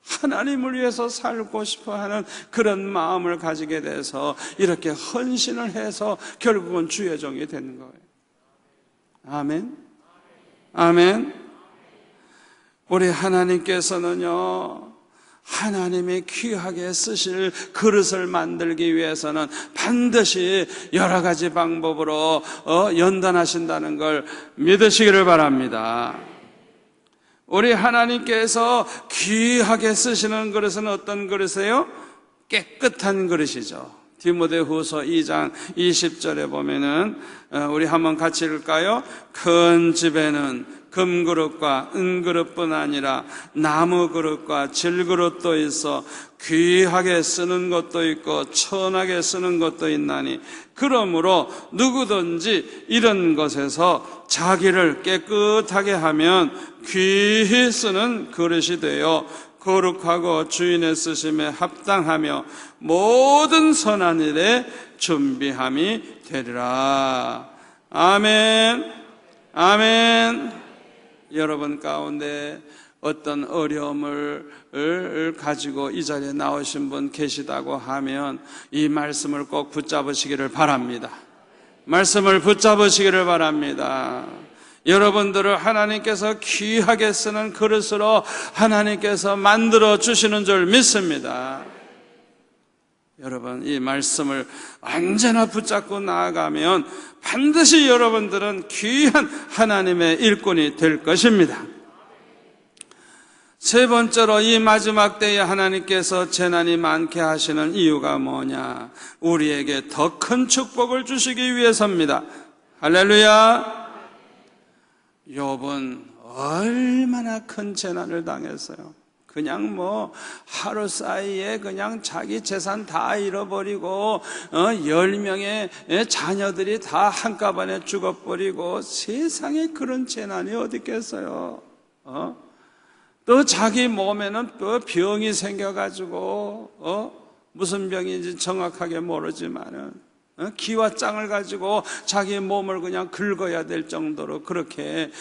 하나님을 위해서 살고 싶어하는 그런 마음을 가지게 돼서 이렇게 헌신을 해서 결국은 주의 종이 되는 거예요. 아멘. 아멘. 우리 하나님께서는요, 하나님이 귀하게 쓰실 그릇을 만들기 위해서는 반드시 여러 가지 방법으로 연단하신다는 걸 믿으시기를 바랍니다. 우리 하나님께서 귀하게 쓰시는 그릇은 어떤 그릇이에요? 깨끗한 그릇이죠. 디모데후서 2장 20절에 보면은 우리 한번 같이 읽을까요? 큰 집에는 금그릇과 은그릇뿐 아니라 나무그릇과 질그릇도 있어 귀하게 쓰는 것도 있고 천하게 쓰는 것도 있나니, 그러므로 누구든지 이런 것에서 자기를 깨끗하게 하면 귀히 쓰는 그릇이 되어 거룩하고 주인의 쓰심에 합당하며 모든 선한 일에 준비함이 되리라. 아멘. 아멘. 여러분 가운데 어떤 어려움을 가지고 이 자리에 나오신 분 계시다고 하면 이 말씀을 꼭 붙잡으시기를 바랍니다. 말씀을 붙잡으시기를 바랍니다. 여러분들을 하나님께서 귀하게 쓰는 그릇으로 하나님께서 만들어 주시는 줄 믿습니다. 여러분, 이 말씀을 언제나 붙잡고 나아가면 반드시 여러분들은 귀한 하나님의 일꾼이 될 것입니다. 세 번째로, 이 마지막 때에 하나님께서 재난이 많게 하시는 이유가 뭐냐? 우리에게 더 큰 축복을 주시기 위해서입니다. 할렐루야. 욥은 얼마나 큰 재난을 당했어요. 그냥 하루 사이에 그냥 자기 재산 다 잃어버리고 10명의 자녀들이 다 한꺼번에 죽어버리고, 세상에 그런 재난이 어디 있겠어요. 또 자기 몸에는 또 병이 생겨가지고 무슨 병인지 정확하게 모르지만은 기와장을 가지고 자기 몸을 그냥 긁어야 될 정도로 그렇게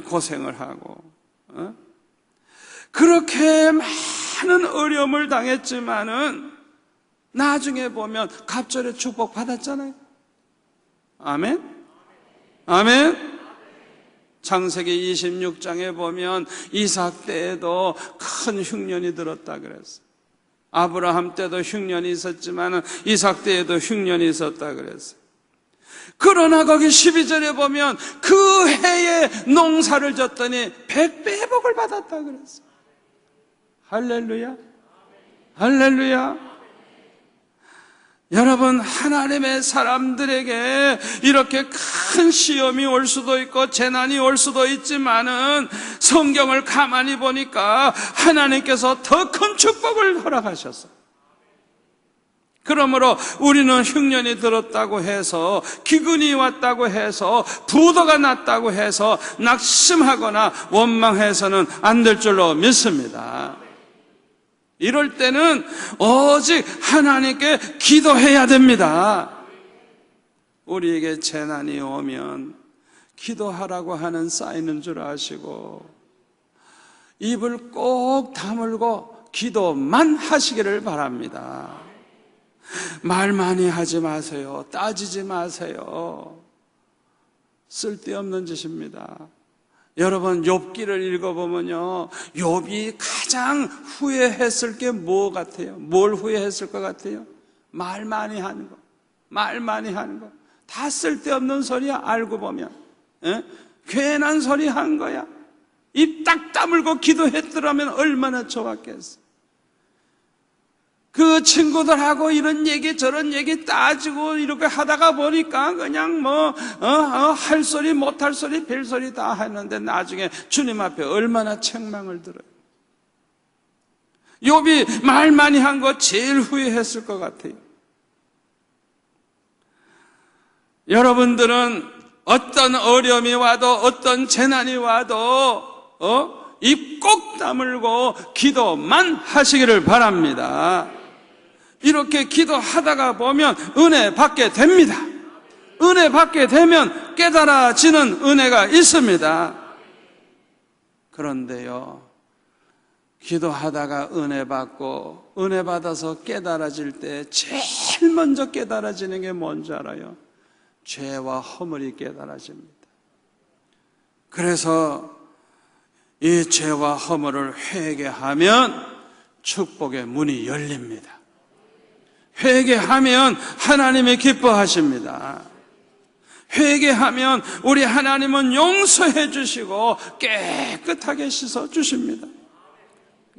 고생을 하고, 그렇게 많은 어려움을 당했지만은 나중에 보면 갑절의 축복 받았잖아요. 아멘? 아멘? 창세기 26장에 보면 이삭 때에도 큰 흉년이 들었다 그랬어요. 아브라함 때도 흉년이 있었지만 이삭 때에도 흉년이 있었다 그랬어요. 그러나 거기 12절에 보면 그 해에 농사를 졌더니 100배 회복을 받았다 그랬어요. 할렐루야. 할렐루야. 여러분, 하나님의 사람들에게 이렇게 큰 시험이 올 수도 있고 재난이 올 수도 있지만은 성경을 가만히 보니까 하나님께서 더 큰 축복을 허락하셨어요. 그러므로 우리는 흉년이 들었다고 해서, 기근이 왔다고 해서, 부도가 났다고 해서 낙심하거나 원망해서는 안 될 줄로 믿습니다. 이럴 때는 오직 하나님께 기도해야 됩니다. 우리에게 재난이 오면 기도하라고 하는 사인인 줄 아시고 입을 꼭 다물고 기도만 하시기를 바랍니다. 말 많이 하지 마세요. 따지지 마세요. 쓸데없는 짓입니다. 여러분, 욥기를 읽어보면요, 욥이 가장 후회했을 게 뭐 같아요? 뭘 후회했을 것 같아요? 말 많이 하는 거. 말 많이 하는 거. 다 쓸데없는 소리야, 알고 보면. 괜한 소리 한 거야. 입 딱 다물고 기도했더라면 얼마나 좋았겠어. 그 친구들하고 이런 얘기 저런 얘기 따지고 이렇게 하다가 보니까 그냥 할 소리 못할 소리 별소리 다 하는데 나중에 주님 앞에 얼마나 책망을 들어요. 욥이 말 많이 한 거 제일 후회했을 것 같아요. 여러분들은 어떤 어려움이 와도 어떤 재난이 와도 입 꼭 다물고 기도만 하시기를 바랍니다. 이렇게 기도하다가 보면 은혜 받게 됩니다. 은혜 받게 되면 깨달아지는 은혜가 있습니다. 그런데요, 기도하다가 은혜 받고 은혜 받아서 깨달아질 때 제일 먼저 깨달아지는 게 뭔지 알아요? 죄와 허물이 깨달아집니다. 그래서 이 죄와 허물을 회개하면 축복의 문이 열립니다. 회개하면 하나님이 기뻐하십니다. 회개하면 우리 하나님은 용서해 주시고 깨끗하게 씻어 주십니다.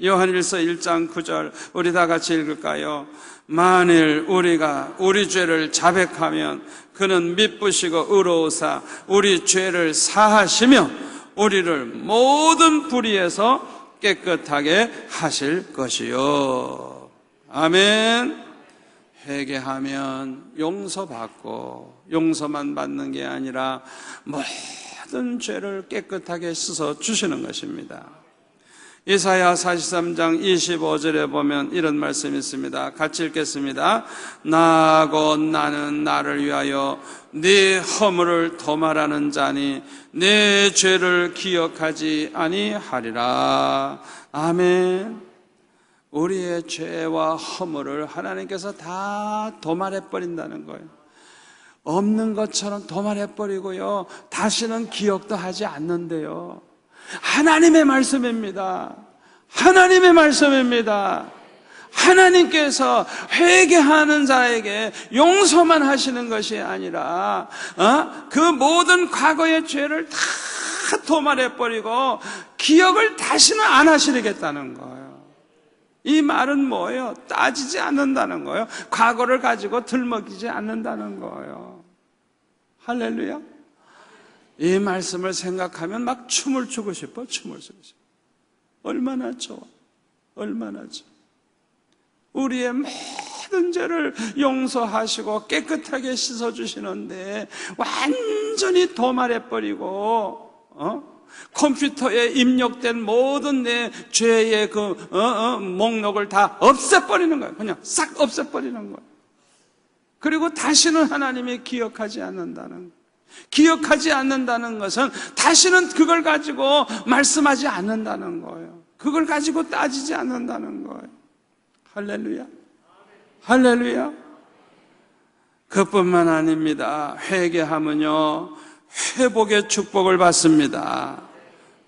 요한일서 1장 9절 우리 다 같이 읽을까요? 만일 우리가 우리 죄를 자백하면 그는 미쁘시고 의로우사 우리 죄를 사하시며 우리를 모든 불의에서 깨끗하게 하실 것이요. 아멘. 회개하면 용서받고 용서만 받는 게 아니라 모든 죄를 깨끗하게 씻어 주시는 것입니다. 이사야 43장 25절에 보면 이런 말씀이 있습니다. 같이 읽겠습니다. 나 곧 나는 나를 위하여 네 허물을 도말하는 자니 네 죄를 기억하지 아니하리라. 아멘. 우리의 죄와 허물을 하나님께서 다 도말해 버린다는 거예요. 없는 것처럼 도말해 버리고요, 다시는 기억도 하지 않는데요. 하나님의 말씀입니다. 하나님의 말씀입니다. 하나님께서 회개하는 자에게 용서만 하시는 것이 아니라 그 모든 과거의 죄를 다 도말해 버리고 기억을 다시는 안 하시겠다는 거예요. 이 말은 뭐예요? 따지지 않는다는 거예요. 과거를 가지고 들먹이지 않는다는 거예요. 할렐루야. 이 말씀을 생각하면 막 춤을 추고 싶어. 춤을 추고 싶어. 얼마나 좋아. 얼마나 좋아. 우리의 모든 죄를 용서하시고 깨끗하게 씻어주시는데 완전히 도말해버리고 컴퓨터에 입력된 모든 내 죄의 목록을 다 없애버리는 거예요. 그냥 싹 없애버리는 거예요. 그리고 다시는 하나님이 기억하지 않는다는 거예요. 기억하지 않는다는 것은 다시는 그걸 가지고 말씀하지 않는다는 거예요. 그걸 가지고 따지지 않는다는 거예요. 할렐루야. 할렐루야. 그뿐만 아닙니다. 회개하면요, 회복의 축복을 받습니다.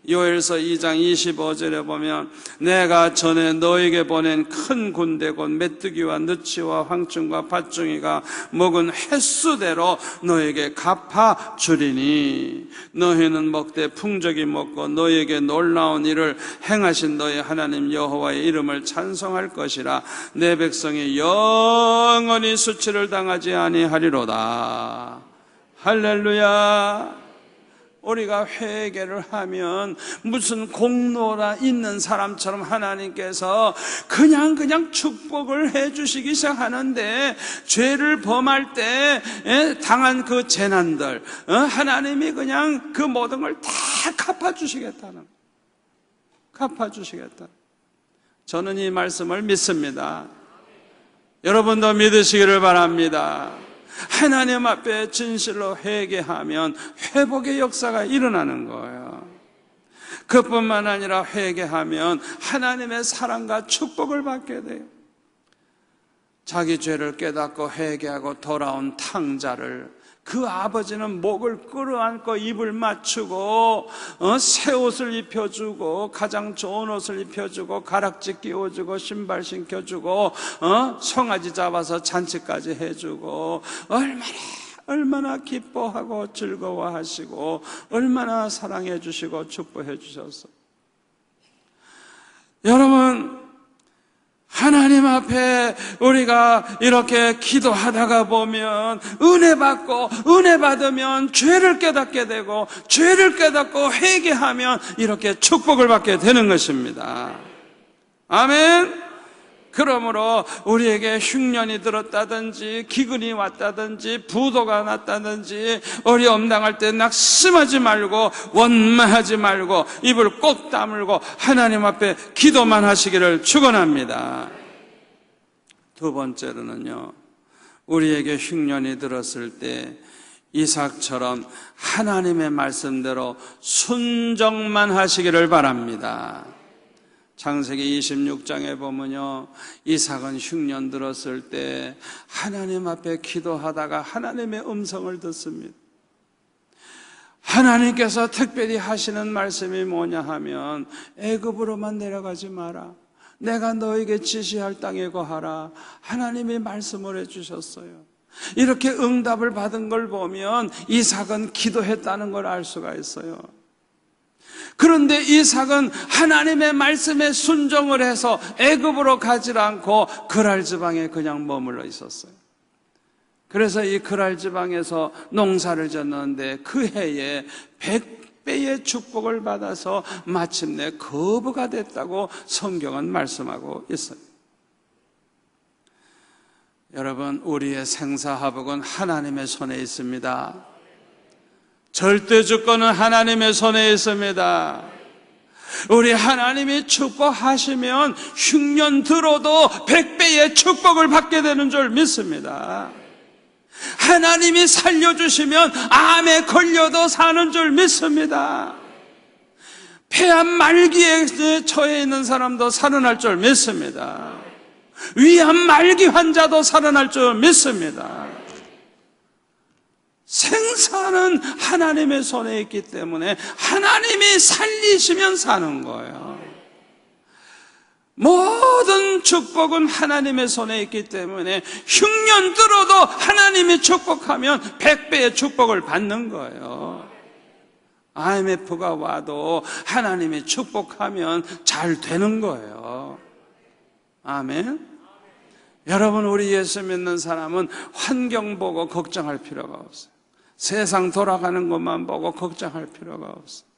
요엘서 2장 25절에 보면 내가 전에 너에게 보낸 큰 군대 곧 메뚜기와 느치와 황충과 팥중이가 먹은 횟수대로 너에게 갚아 주리니 너희는 먹되 풍족이 먹고 너에게 놀라운 일을 행하신 너희 하나님 여호와의 이름을 찬송할 것이라. 내 백성이 영원히 수치를 당하지 아니하리로다. 할렐루야. 우리가 회개를 하면 무슨 공로가 있는 사람처럼 하나님께서 그냥 축복을 해주시기 시작하는데, 죄를 범할 때 당한 그 재난들 하나님이 그냥 그 모든 걸 다 갚아주시겠다는, 갚아주시겠다. 저는 이 말씀을 믿습니다. 여러분도 믿으시기를 바랍니다. 하나님 앞에 진실로 회개하면 회복의 역사가 일어나는 거예요. 그뿐만 아니라 회개하면 하나님의 사랑과 축복을 받게 돼요. 자기 죄를 깨닫고 회개하고 돌아온 탕자를 그 아버지는 목을 끌어안고 입을 맞추고 새 옷을 입혀주고 가장 좋은 옷을 입혀주고 가락지 끼워주고 신발 신겨주고 송아지 잡아서 잔치까지 해주고 얼마나 기뻐하고 즐거워하시고 얼마나 사랑해 주시고 축복해 주셨어. 여러분, 하나님 앞에 우리가 이렇게 기도하다가 보면 은혜 받고 은혜 받으면 죄를 깨닫게 되고 죄를 깨닫고 회개하면 이렇게 축복을 받게 되는 것입니다. 아멘. 그러므로 우리에게 흉년이 들었다든지 기근이 왔다든지 부도가 났다든지 어려움 당할 때 낙심하지 말고 원망하지 말고 입을 꼭 다물고 하나님 앞에 기도만 하시기를 축원합니다. 두 번째로는요, 우리에게 흉년이 들었을 때 이삭처럼 하나님의 말씀대로 순종만 하시기를 바랍니다. 창세기 26장에 보면요, 이삭은 흉년 들었을 때 하나님 앞에 기도하다가 하나님의 음성을 듣습니다. 하나님께서 특별히 하시는 말씀이 뭐냐 하면 애굽으로만 내려가지 마라. 내가 너에게 지시할 땅에 거하라. 하나님이 말씀을 해주셨어요. 이렇게 응답을 받은 걸 보면 이삭은 기도했다는 걸 알 수가 있어요. 그런데 이삭은 하나님의 말씀에 순종을 해서 애굽으로 가지 않고 그랄 지방에 그냥 머물러 있었어요. 그래서 이 그랄 지방에서 농사를 졌는데 그 해에 100배의 축복을 받아서 마침내 거부가 됐다고 성경은 말씀하고 있어요. 여러분, 우리의 생사화복은 하나님의 손에 있습니다. 절대 주권은 하나님의 손에 있습니다. 우리 하나님이 축복하시면 흉년 들어도 100배의 축복을 받게 되는 줄 믿습니다. 하나님이 살려주시면 암에 걸려도 사는 줄 믿습니다. 폐암 말기에 처해 있는 사람도 살아날 줄 믿습니다. 위암 말기 환자도 살아날 줄 믿습니다. 생사는 하나님의 손에 있기 때문에 하나님이 살리시면 사는 거예요. 모든 축복은 하나님의 손에 있기 때문에 흉년 들어도 하나님이 축복하면 100배의 축복을 받는 거예요. IMF가 와도 하나님이 축복하면 잘 되는 거예요. 아멘. 여러분, 우리 예수 믿는 사람은 환경 보고 걱정할 필요가 없어요. 세상 돌아가는 것만 보고 걱정할 필요가 없어요.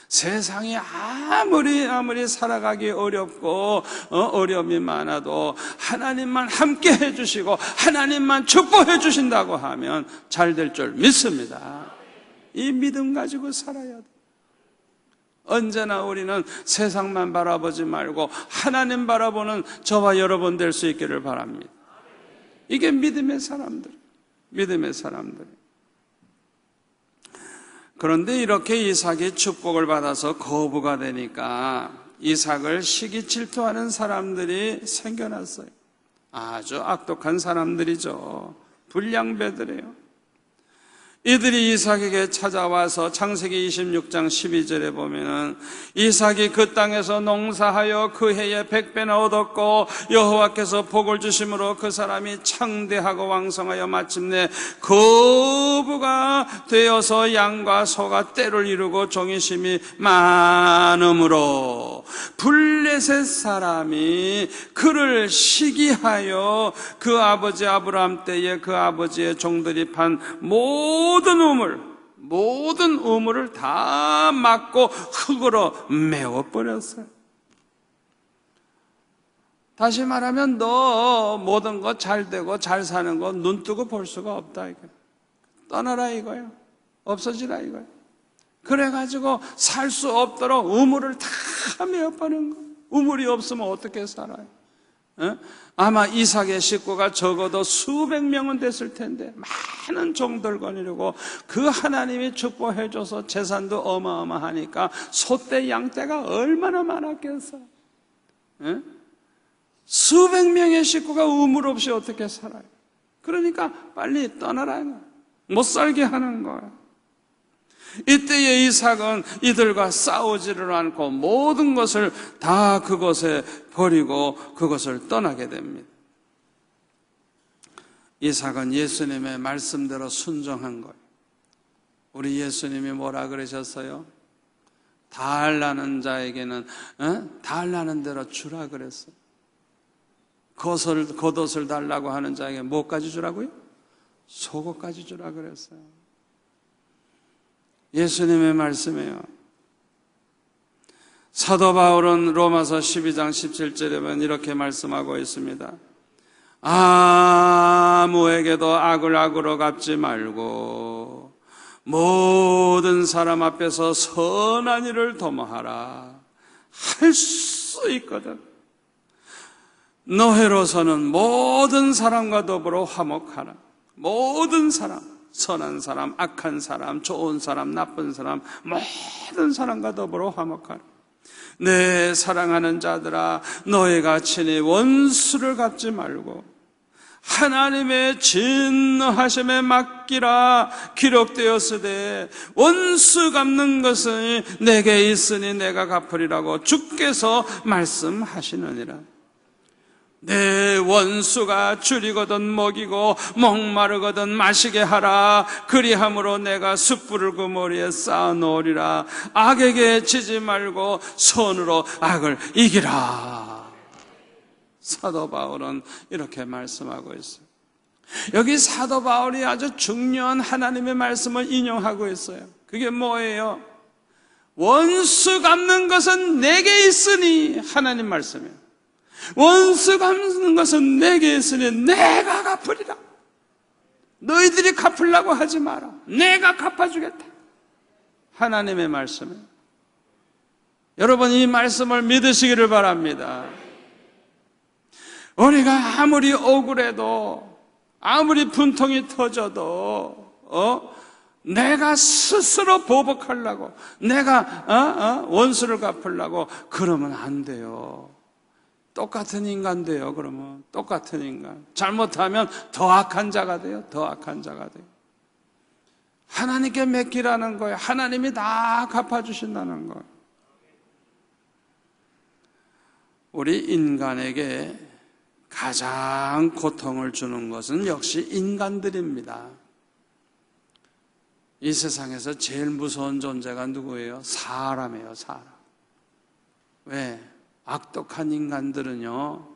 세상이 아무리 살아가기 어렵고 어려움이 많아도 하나님만 함께 해주시고 하나님만 축복해 주신다고 하면 잘 될 줄 믿습니다. 이 믿음 가지고 살아야 돼. 언제나 우리는 세상만 바라보지 말고 하나님 바라보는 저와 여러분 될 수 있기를 바랍니다. 이게 믿음의 사람들. 그런데 이렇게 이삭이 축복을 받아서 거부가 되니까 이삭을 시기 질투하는 사람들이 생겨났어요. 아주 악독한 사람들이죠. 불량배들이에요. 이들이 이삭에게 찾아와서 창세기 26장 12절에 보면은 이삭이 그 땅에서 농사하여 그 해에 100배나 얻었고 여호와께서 복을 주심으로 그 사람이 창대하고 왕성하여 마침내 거부가 되어서 양과 소가 때를 이루고 종이심이 많음으로 블레셋 사람이 그를 시기하여 그 아버지 아브라함 때에 그 아버지의 종들이 판 모든 우물을 다 막고 흙으로 메워버렸어요. 다시 말하면 너 모든 거 잘 되고 잘 사는 거 눈 뜨고 볼 수가 없다 이거야. 떠나라 이거야. 없어지라 이거야. 그래가지고 살 수 없도록 우물을 다 메워버린 거야. 우물이 없으면 어떻게 살아요? 아마 이삭의 식구가 적어도 수백 명은 됐을 텐데 많은 종들 거느리고 그 하나님이 축복해줘서 재산도 어마어마하니까 소떼 양떼가 얼마나 많았겠어. 수백 명의 식구가 우물 없이 어떻게 살아요? 그러니까 빨리 떠나라, 못 살게 하는 거야. 이때의 이삭은 이들과 싸우지를 않고 모든 것을 다 그곳에 버리고 그것을 떠나게 됩니다. 이삭은 예수님의 말씀대로 순종한 거예요. 우리 예수님이 뭐라 그러셨어요? 달라는 자에게는 달라는 대로 주라 그랬어요. 겉옷을 달라고 하는 자에게 뭐까지 주라고요? 속옷까지 주라 그랬어요. 예수님의 말씀이에요. 사도 바울은 로마서 12장 17절에 보면 이렇게 말씀하고 있습니다. 아무에게도 악을 악으로 갚지 말고 모든 사람 앞에서 선한 일을 도모하라. 할 수 있거든. 너희로서는 모든 사람과 더불어 화목하라. 모든 사람, 선한 사람, 악한 사람, 좋은 사람, 나쁜 사람, 모든 사람과 더불어 화목하라. 내 사랑하는 자들아, 너희가 친히 원수를 갚지 말고 하나님의 진노하심에 맡기라. 기록되었으되 원수 갚는 것은 내게 있으니 내가 갚으리라고 주께서 말씀하시느니라. 내 원수가 줄이거든 먹이고 목마르거든 마시게 하라. 그리함으로 내가 숯불을 그 머리에 쌓아놓으리라. 악에게 지지 말고 손으로 악을 이기라. 사도 바울은 이렇게 말씀하고 있어요. 여기 사도 바울이 아주 중요한 하나님의 말씀을 인용하고 있어요. 그게 뭐예요? 원수 갚는 것은 내게 있으니, 하나님 말씀이에요. 원수 갚는 것은 내게 있으니 내가 갚으리라. 너희들이 갚으려고 하지 마라. 내가 갚아주겠다. 하나님의 말씀이에요. 여러분, 이 말씀을 믿으시기를 바랍니다. 우리가 아무리 억울해도, 아무리 분통이 터져도 내가 스스로 보복하려고, 내가 원수를 갚으려고 그러면 안 돼요. 똑같은 인간 돼요. 그러면 똑같은 인간. 잘못하면 더 악한 자가 돼요. 더 악한 자가 돼요. 하나님께 맡기라는 거예요. 하나님이 다 갚아주신다는 거예요. 우리 인간에게 가장 고통을 주는 것은 역시 인간들입니다. 이 세상에서 제일 무서운 존재가 누구예요? 사람이에요. 사람. 왜? 악독한 인간들은요,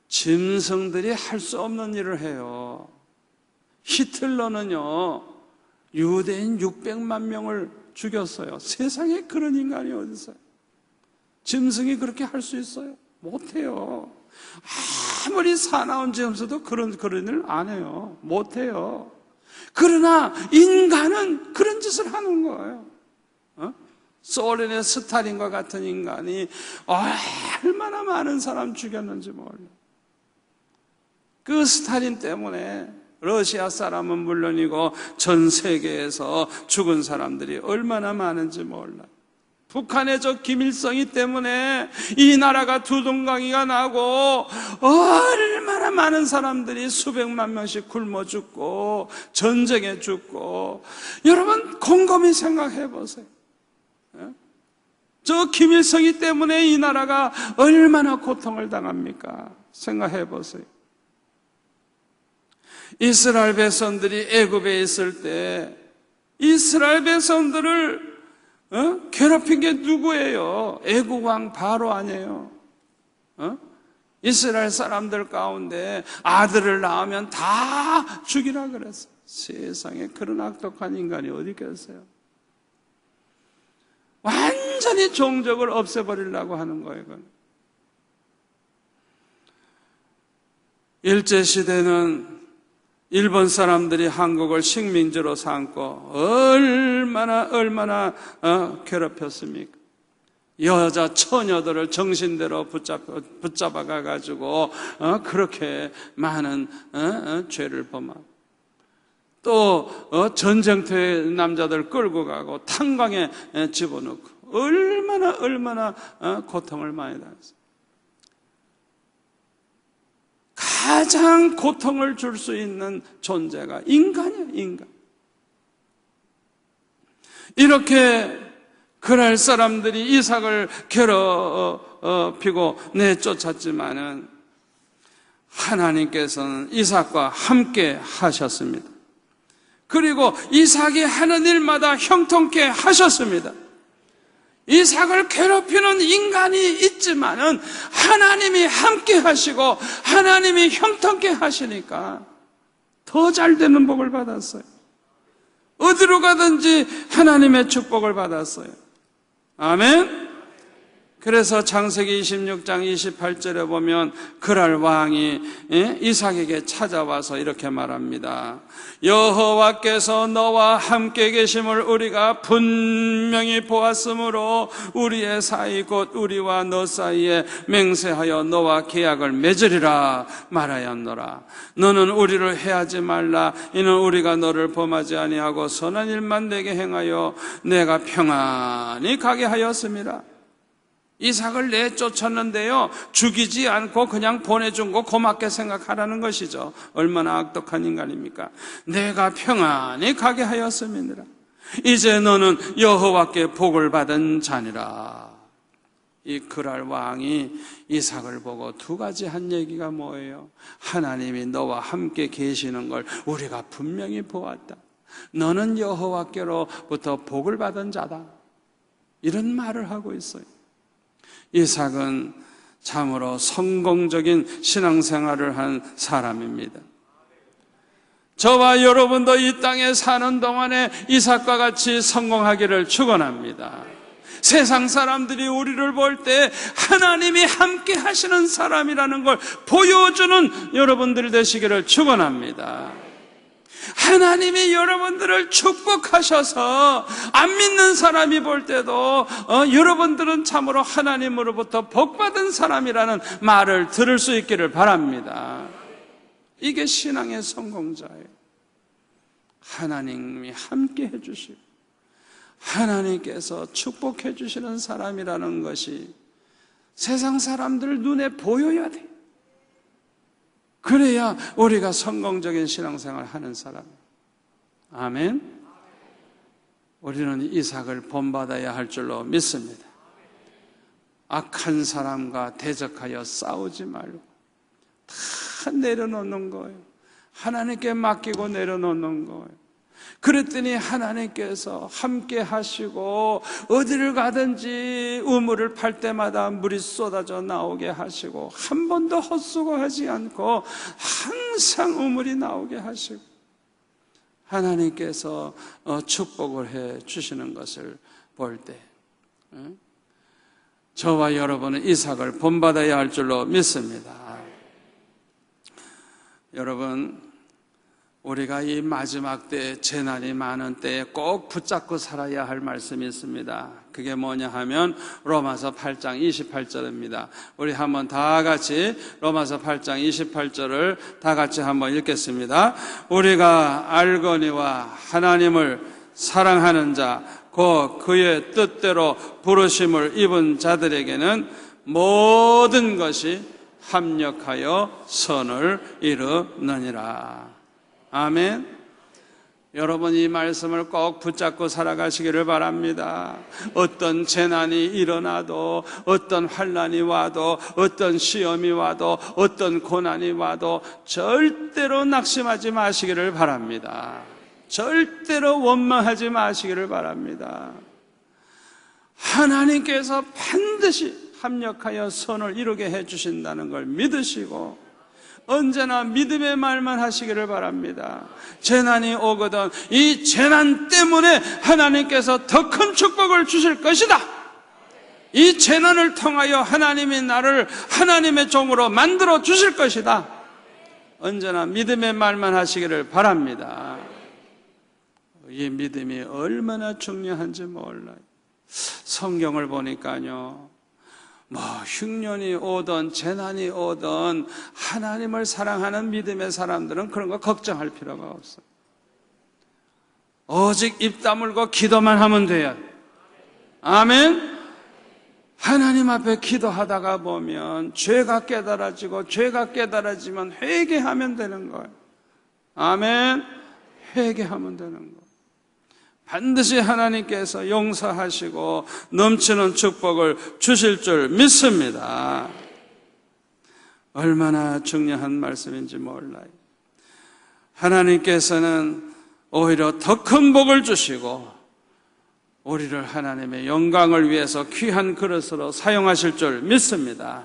짐승들이 할 수 없는 일을 해요. 히틀러는요, 유대인 600만 명을 죽였어요. 세상에 그런 인간이 어디 있어요? 짐승이 그렇게 할 수 있어요? 못해요. 아무리 사나운 짐승도 그런 일을 안 해요. 못해요. 그러나 인간은 그런 짓을 하는 거예요. 소련의 스탈린과 같은 인간이 얼마나 많은 사람 죽였는지 몰라. 그 스탈린 때문에 러시아 사람은 물론이고 전 세계에서 죽은 사람들이 얼마나 많은지 몰라. 북한의 저 김일성이 때문에 이 나라가 두동강이가 나고 얼마나 많은 사람들이 수백만 명씩 굶어 죽고 전쟁에 죽고. 여러분, 곰곰이 생각해 보세요. 저 김일성이 때문에 이 나라가 얼마나 고통을 당합니까? 생각해 보세요. 이스라엘 백성들이 애굽에 있을 때 이스라엘 백성들을 괴롭힌 게 누구예요? 애국 왕 바로 아니에요? 이스라엘 사람들 가운데 아들을 낳으면 다 죽이라 그랬어요. 세상에 그런 악독한 인간이 어디 계세요? 완전히 종족을 없애버리려고 하는 거예요. 그건. 일제시대는 일본 사람들이 한국을 식민지로 삼고 얼마나 괴롭혔습니까? 여자 처녀들을 정신대로 붙잡아 가지고 그렇게 많은 죄를 범하고, 또 전쟁터에 남자들 끌고 가고 탄광에 집어넣고 얼마나 고통을 많이 당했어요. 가장 고통을 줄 수 있는 존재가 인간이에요. 인간. 이렇게 그랄 사람들이 이삭을 괴롭히고 내쫓았지만은 하나님께서는 이삭과 함께 하셨습니다. 그리고 이삭이 하는 일마다 형통케 하셨습니다. 이삭을 괴롭히는 인간이 있지만은 하나님이 함께 하시고 하나님이 형통케 하시니까 더 잘 되는 복을 받았어요. 어디로 가든지 하나님의 축복을 받았어요. 아멘. 그래서 창세기 26장 28절에 보면 그랄 왕이 이삭에게 찾아와서 이렇게 말합니다. 여호와께서 너와 함께 계심을 우리가 분명히 보았으므로 우리의 사이 곧 우리와 너 사이에 맹세하여 너와 계약을 맺으리라 말하였노라. 너는 우리를 해하지 말라. 이는 우리가 너를 범하지 아니하고 선한 일만 내게 행하여 내가 평안히 가게 하였습니다. 이삭을 내쫓았는데요, 죽이지 않고 그냥 보내준 거 고맙게 생각하라는 것이죠. 얼마나 악독한 인간입니까? 내가 평안히 가게 하였음이니라. 이제 너는 여호와께 복을 받은 자니라. 이 그랄 왕이 이삭을 보고 두 가지 한 얘기가 뭐예요? 하나님이 너와 함께 계시는 걸 우리가 분명히 보았다. 너는 여호와께로부터 복을 받은 자다. 이런 말을 하고 있어요. 이삭은 참으로 성공적인 신앙생활을 한 사람입니다. 저와 여러분도 이 땅에 사는 동안에 이삭과 같이 성공하기를 축원합니다. 세상 사람들이 우리를 볼 때 하나님이 함께 하시는 사람이라는 걸 보여주는 여러분들 되시기를 축원합니다. 하나님이 여러분들을 축복하셔서 안 믿는 사람이 볼 때도 여러분들은 참으로 하나님으로부터 복받은 사람이라는 말을 들을 수 있기를 바랍니다. 이게 신앙의 성공자예요. 하나님이 함께 해주시고 하나님께서 축복해 주시는 사람이라는 것이 세상 사람들 눈에 보여야 돼요. 그래야 우리가 성공적인 신앙생활을 하는 사람이에요. 아멘. 우리는 이삭을 본받아야 할 줄로 믿습니다. 악한 사람과 대적하여 싸우지 말고 다 내려놓는 거예요. 하나님께 맡기고 내려놓는 거예요. 그랬더니 하나님께서 함께 하시고 어디를 가든지 우물을 팔 때마다 물이 쏟아져 나오게 하시고 한 번도 헛수고하지 않고 항상 우물이 나오게 하시고 하나님께서 축복을 해 주시는 것을 볼 때 저와 여러분은 이삭을 본받아야 할 줄로 믿습니다. 여러분, 우리가 이 마지막 때 재난이 많은 때에 꼭 붙잡고 살아야 할 말씀이 있습니다. 그게 뭐냐 하면 로마서 8장 28절입니다. 우리 한번 다 같이 로마서 8장 28절을 다 같이 한번 읽겠습니다. 우리가 알거니와 하나님을 사랑하는 자 곧 그의 뜻대로 부르심을 입은 자들에게는 모든 것이 합력하여 선을 이루느니라. 아멘. 여러분, 이 말씀을 꼭 붙잡고 살아가시기를 바랍니다. 어떤 재난이 일어나도, 어떤 환난이 와도, 어떤 시험이 와도, 어떤 고난이 와도 절대로 낙심하지 마시기를 바랍니다. 절대로 원망하지 마시기를 바랍니다. 하나님께서 반드시 합력하여 선을 이루게 해주신다는 걸 믿으시고 언제나 믿음의 말만 하시기를 바랍니다. 재난이 오거든 이 재난 때문에 하나님께서 더 큰 축복을 주실 것이다. 이 재난을 통하여 하나님이 나를 하나님의 종으로 만들어 주실 것이다. 언제나 믿음의 말만 하시기를 바랍니다. 이 믿음이 얼마나 중요한지 몰라요. 성경을 보니까요, 흉년이 오든 재난이 오든 하나님을 사랑하는 믿음의 사람들은 그런 거 걱정할 필요가 없어요. 오직 입 다물고 기도만 하면 돼요. 아멘. 하나님 앞에 기도하다가 보면 죄가 깨달아지고 죄가 깨달아지면 회개하면 되는 거예요. 아멘. 회개하면 되는 거예요. 반드시 하나님께서 용서하시고 넘치는 축복을 주실 줄 믿습니다. 얼마나 중요한 말씀인지 몰라요. 하나님께서는 오히려 더 큰 복을 주시고 우리를 하나님의 영광을 위해서 귀한 그릇으로 사용하실 줄 믿습니다.